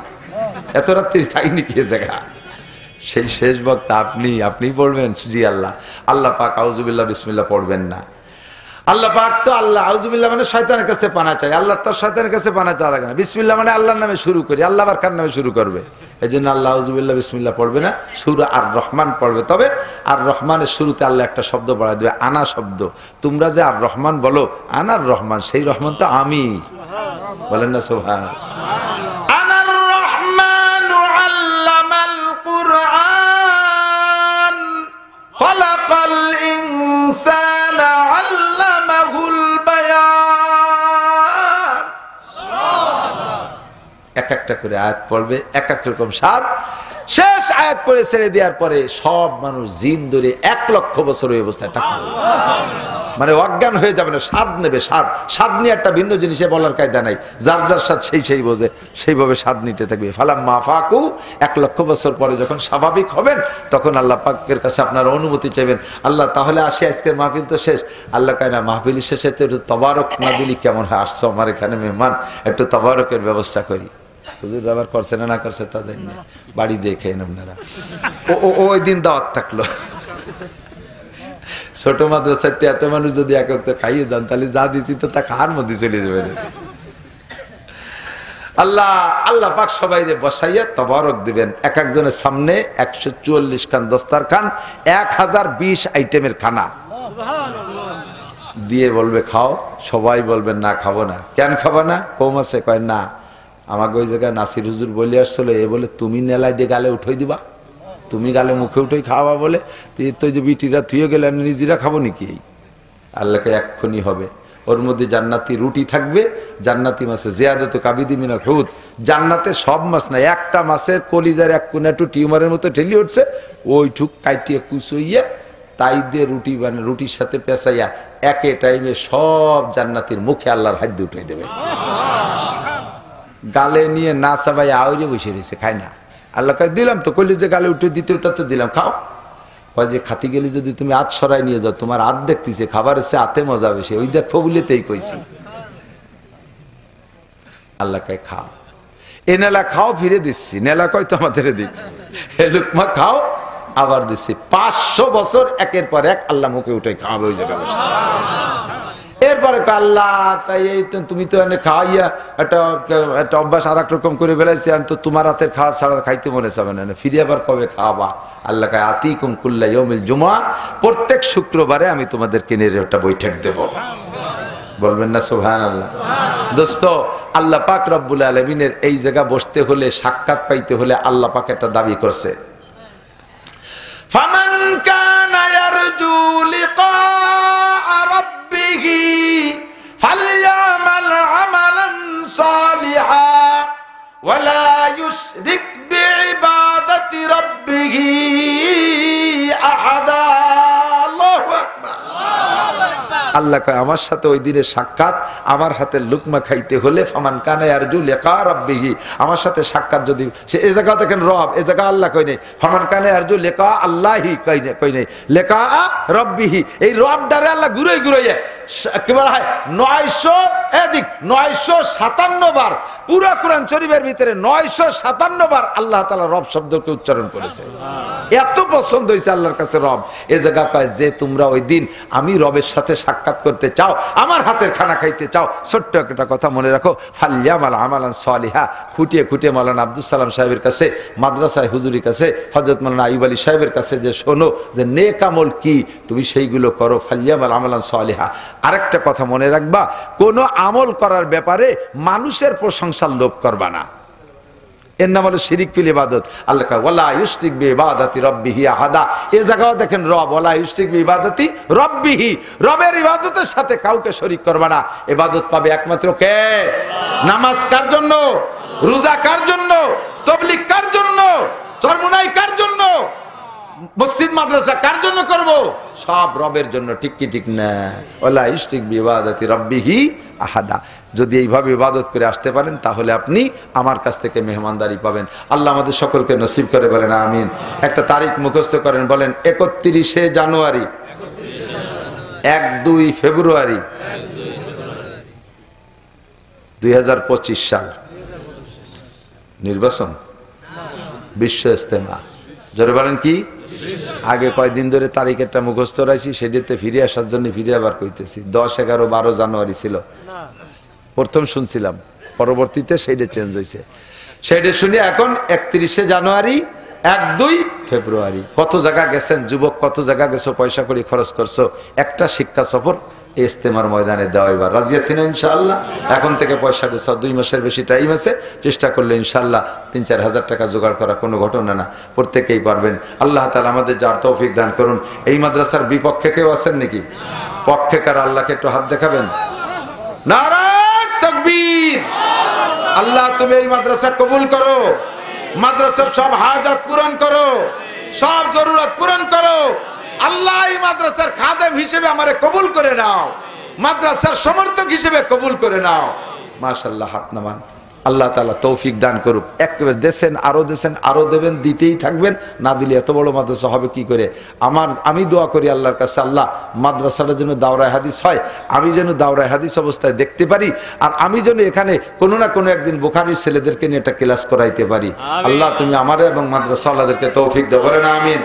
Speaker 1: এত রাত্রি তাই নাকি জায়গা। সেই শেষ বক্তা আপনি পড়বেন? জি আল্লাহ। আল্লাহ পাক আউযুবিল্লাহ বিসমিল্লাহ পড়বেন না। আল্লাহ পাক তো আল্লাহ, আউযুবিল্লাহ মানে শয়তানের কাছে পানা চাই, আল্লাহ তো শয়তানের কাছে পানা চাওয়া লাগে না। বিসমিল্লাহ মানে আল্লাহর নামে শুরু করি, আল্লাহ আবার কার নামে শুরু করবে? এই জন্য আল্লাহ আউযুবিল্লাহ বিসমিল্লাহ পড়বে না, সূরা আর রহমান পড়বে। তবে আর রহমানের শুরুতে আল্লাহ একটা শব্দ বাড়ায় দেবে, আনা শব্দ। তোমরা যে আর রহমান বলো, আনার রহমান, সেই রহমান তো আমি। বলেন না সুবহান। আনার রহমান আল্লামাল কুরআন খালাকাল ইনসানা আল্লামাহুল বায়ান। এক একটা করে আয়াত পড়বে, এক এক রকম স্বাদ। শেষ আয়াত পড়ে ছেড়ে দেওয়ার পরে সব মানুষ জিন ধরে 1,00,000 বছর ওই অবস্থায় থাকবে, মানে অজ্ঞান হয়ে যাবে না। স্বাদ নেবে, স্বাদ নিয়ে একটা ভিন্ন জিনিসে বলার কায়দা নাই, যার যার স্বাদ সেই বোঝে, সেইভাবে স্বাদ নিতে থাকবে। ফালাম্মা ফাকু, 1,00,000 বছর পরে যখন স্বাভাবিক হবেন, তখন আল্লাহ পাকের কাছে আপনার অনুমতি চাইবেন। আল্লাহ তাহলে আসি, আজকের মাহফিল তো শেষ। আল্লাহ কয় না, মাহফিলের শেষে তো একটু তবারক না দিলি কেমন হয়? আসছো আমার এখানে মেহমান, একটু তবারকের ব্যবস্থা করি। হুজুর আবার করছে না করছে তা জানি না, বাড়ি যেয়ে খেয়ে আপনারা। ওই দিন দাওয়াত থাকলো। ছোট মাদ্রাসাতে এত মানুষ যদি এক একটা খাইয়ে যান তাহলে যা দিচ্ছি তো তা খাওয়ার মধ্যে চলে যাবে। আল্লাহ আল্লাহ পাক সবাইরে বসাইয়া তবারক দিবেন। এক একজনের সামনে 144 খান দস্তারখান, 1020 আইটেমের খানা দিয়ে বলবে খাও। সবাই বলবেন না খাবো না। কেন খাবো না? কম আছে। কয় না, আমাকে ওই জায়গায় নাসির হুজুর বলে আসছিল, এ বলে তুমি নেলাই দিয়ে গালে উঠোই দিবা, তুমি গালে মুখে উঠোই খাওয়া বলে, তো যে বিটিরা থুয়ে গেলে নিজেরা খাবো নাকি? আল্লাহকে এক্ষুনি হবে। ওর মধ্যে জান্নাতি রুটি থাকবে, জান্নাতি মাছে জিয়াদত কাবিদি মিনাল হুদ। জান্নাতে সব মাছ না, একটা মাছের কলিজার এক কোনা একটু টিউমারের মতো ঠেলি উঠছে, ওইটুক কাইটিয়ে কুচইয়া তাই দিয়ে রুটি বানে, রুটির সাথে পেঁচাইয়া একে টাইমে সব জান্নাতির মুখে আল্লাহর হাত দিয়ে উঠে দেবে। গালে নিয়ে না চাবাই আউরে বসে রয়েছে, খায় না। আল্লাহ কাছে দিলাম তো, কইলে যে গালে উঠে দিতে তো দিলাম, খাও। যে খাতি গেলে যদি তুমি হাত সরাই নিয়ে যাও, তোমার হাত দেখতেছে, খাবার এসে হাতে মজা বেশি, ওই দেখো বলেতেই কইছি। আল্লাহকে খাও, এ নেলা খাও, ফিরে দিচ্ছি। নেলা কয় তো আমাদের দিক, এ লুকমা খাও, আবার দিচ্ছি। 500 বছর একের পর এক আল্লাহ মুখে উঠে খাওয়াবে ওই জায়গায়। এরপরে আল্লাহ তাই এই তুমি তো এনে খাওয়াইয়া একটা অভ্যাস আর এক রকম করে বেড়াইছি, আমি তো তোমার হাতের খাওয়া ছাড়া খাইতে মনে চাবে না, ফিরে আবার কবে খাওয়াবা? আল্লাহ কায় আতিকুম কুল্লা ইয়াউমিল জুমআ, প্রত্যেক শুক্রবারে আমি তোমাদেরকে নিয়ে একটা বৈঠক দেব। বলবেন না সুবহানাল্লাহ? দোস্ত, আল্লাহ পাক রব্বুল আলামিনের এই জায়গা বসতে হলে, সাক্ষাৎ পাইতে হলে আল্লাহ পাক একটা দাবি করছে, ফামান কানা ইয়ারজু লিকা রাব্বিহি ফালইয়ামাল আমালান সালিহা ওয়ালা ইউশরিক বিইবাদাতি রাব্বিহি আহাদা। আল্লাহু আকবার। আল্লাহ কয় আমার সাথে ওই দিনের সাক্ষাৎ, আমার হাতের লুকমা খাইতে হলে ফামান কানা ইয়ারজু লিকা রাব্বিহি, আমার সাথে সাক্ষাৎ যদি সে, এই জায়গা দেখেন রব, এই জায়গা আল্লাহ কই নাই। ফামান কানা ইয়ারজু লিকা আল্লাহি কই নাই, লিকা রাব্বিহি। এই রব দ্বারা আল্লাহ ঘুরে ঘুরে কি বলা হয় 957 বার পুরো কোরআন শরীফের ভিতরে 957 বার আল্লাহ তাআলা রব শব্দকে উচ্চারণ করেছে। এত পছন্দ হয়েছে আল্লাহর কাছে রব। এই জায়গা কয় যে তোমরা ওই দিন আমি রবের সাথে সাক্ষাৎ করতে চাও, আমার হাতের খানা খাইতে চাও, ছোট্ট একটা কথা মনে রাখো, ফালইয়ামাল আমালান সালিহা। খুঁটিয়ে খুঁটিয়ে মাওলানা আব্দুল সালাম সাহেবের কাছে, মাদ্রাসায় হুজুরির কাছে, হযরত মাওলানা আইয়ুব আলী সাহেবের কাছে যে শোনো যে নেক আমল কি, তুমি সেইগুলো করো। ফালইয়ামাল আমালান সালিহা। আরেকটা কথা মনে রাখবা, কোন আমল করার ব্যাপারে মানুষের প্রশংসার লোভ করবা না, এর নাম হলো শিরিক ফিল ইবাদত। আল্লাহ কয় ওয়ালা ইউশরিক বিইবাদাতি রাব্বিহি আহাদা। এই জায়গাও দেখেন রব, ওয়ালা ইউশরিক বিইবাদাতি রাব্বিহি, রবের ইবাদতের সাথে কাউকে শরীক করবা না। ইবাদত পাবে একমাত্র কে? নামাজ কার জন্য? রোজা কার জন্য? তাবলীগ কার জন্য? চরমুনাই কার জন্য? মসজিদ মাদ্রাসা কার জন্য করব? সব রবের জন্য। ঠিক কি ঠিক না? ওয়ালা ইউশরিক বিইবাদাতি রাব্বিহি আহাদা। যদি এইভাবে ইবাদত করে আসতে পারেন তাহলে আপনি আমার কাছ থেকে মেহমানদারি পাবেন। আল্লাহ আমাদের সকলকে নসিব করে, বলেন আমিন। একটা তারিখ মুখস্থ করেন, বলেন 31শে জানুয়ারি, 1-2 ফেব্রুয়ারি 2025 সাল নির্বাচন, বিশ্ব ইজতেমা। জোরে বলেন কি? আগে কয়দিন ধরে তারিখেরটা মুখস্থ রাখছি, সেটাতে ফিরে আসার জন্য ফিরে আবার কইতেছি। 10, 11, 12 জানুয়ারি ছিল প্রথম শুনছিলাম, পরবর্তীতে সেইটা চেঞ্জ হয়েছে। সেইটা শুনে এখন 31শে জানুয়ারি, 1-2 ফেব্রুয়ারি। কত জায়গা গেছেন যুবক, কত জায়গা গেছো, পয়সা করে খরচ করছো, একটা শিক্ষা সফর ইজতেমার ময়দানে দেওয়া। এবার রাজি আছেন ইনশাআল্লাহ? এখন থেকে পয়সা গুছাও, 2 মাসের বেশি টাইম আছে, চেষ্টা করলে ইনশাআল্লাহ 3-4 হাজার টাকা জোগাড় করা কোনো ঘটনা না, প্রত্যেকেই পারবেন। আল্লাহ তাআলা আমাদের যার তৌফিক দান করুন। এই মাদ্রাসার বিপক্ষে কেউ আছেন নাকি? পক্ষে কার? আল্লাহকে একটু হাত দেখাবেন। নারায়ে তাকবীর। আল্লাহ তুমি এই মাদ্রাসা কবুল করো, মাদ্রাসার সব হাজাত পূরণ করো, সব জরুরত পূরণ করো। আল্লাহ এই মাদ্রাসার খাদেম হিসেবে আমারে কবুল করে নাও, মাদ্রাসার সমর্থক হিসেবে কবুল করে নাও। মাশাআল্লাহ, হাত নামান। আল্লাহ তাআলা তৌফিক দান করুক। একবার দেন, আরো দেন, আরো দেবেন, দিতেই থাকবেন। না দিলে এত বড় মাদ্রাসা হবে কি করে? আমি দোয়া করি আল্লাহর কাছে, আল্লাহ মাদ্রাসাটার জন্য দাওরায়ে হাদিস হয়, আমি যেন দাওরায়ে হাদিস অবস্থায় দেখতে পারি, আর আমি যেন এখানে কোনো না কোনো একদিন বুখারীর ছেলেদেরকে নিয়ে একটা ক্লাস করাইতে পারি। আল্লাহ তুমি আমারে এবং মাদ্রাসাওয়ালাদেরকে তৌফিক দাও, বলেন আমিন।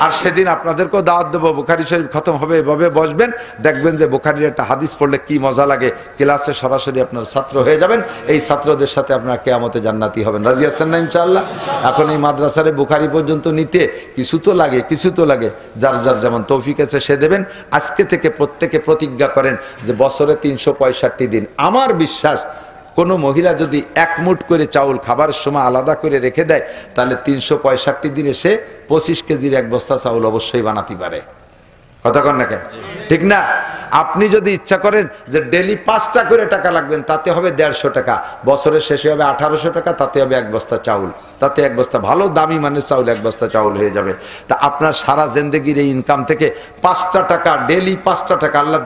Speaker 1: আর সেদিন আপনাদেরকেও দাওয়াত দেবো, বুখারী শরীফ খতম হবে, এভাবে বসবেন, দেখবেন যে বুখারীর একটা হাদিস পড়লে কি মজা লাগে। ক্লাসে সরাসরি আপনার ছাত্র হয়ে যাবেন, এই ছাত্রদের সাথে আপনার কিয়ামতে জান্নাতি হবেন। রাজি আছেন না ইনশাআল্লাহ? এখন এই মাদ্রাসারে বুখারী পর্যন্ত নিতে কিছু তো লাগে, যার যার যেমন তৌফিক আছে সে দেবেন। আজকে থেকে প্রত্যেকে প্রতিজ্ঞা করেন যে বছরে 365 দিন, আমার বিশ্বাস কোনো মহিলা যদি 1 মুঠ করে চাউল খাবারের সময় আলাদা করে রেখে দেয়, তাহলে 365 দিনে সে 25 কেজির 1 বস্তা চাউল অবশ্যই বানাতে পারে। কথা কন না কেন? ঠিক না? আপনি যদি ইচ্ছা করেন যে ডেলি 5টা করে টাকা লাগবেন, তাতে হবে 150 টাকা, বছরের শেষে হবে 1800 টাকা, তাতে হবে 1 বস্তা চাউল, তাতে 1 বস্তা ভালো দামি মানের চাউল 1 বস্তা চাউল হয়ে যাবে। তা আপনার সারা জিন্দেগির এই ইনকাম থেকে 5টা টাকা, ডেলি 5টা টাকা আল্লাহ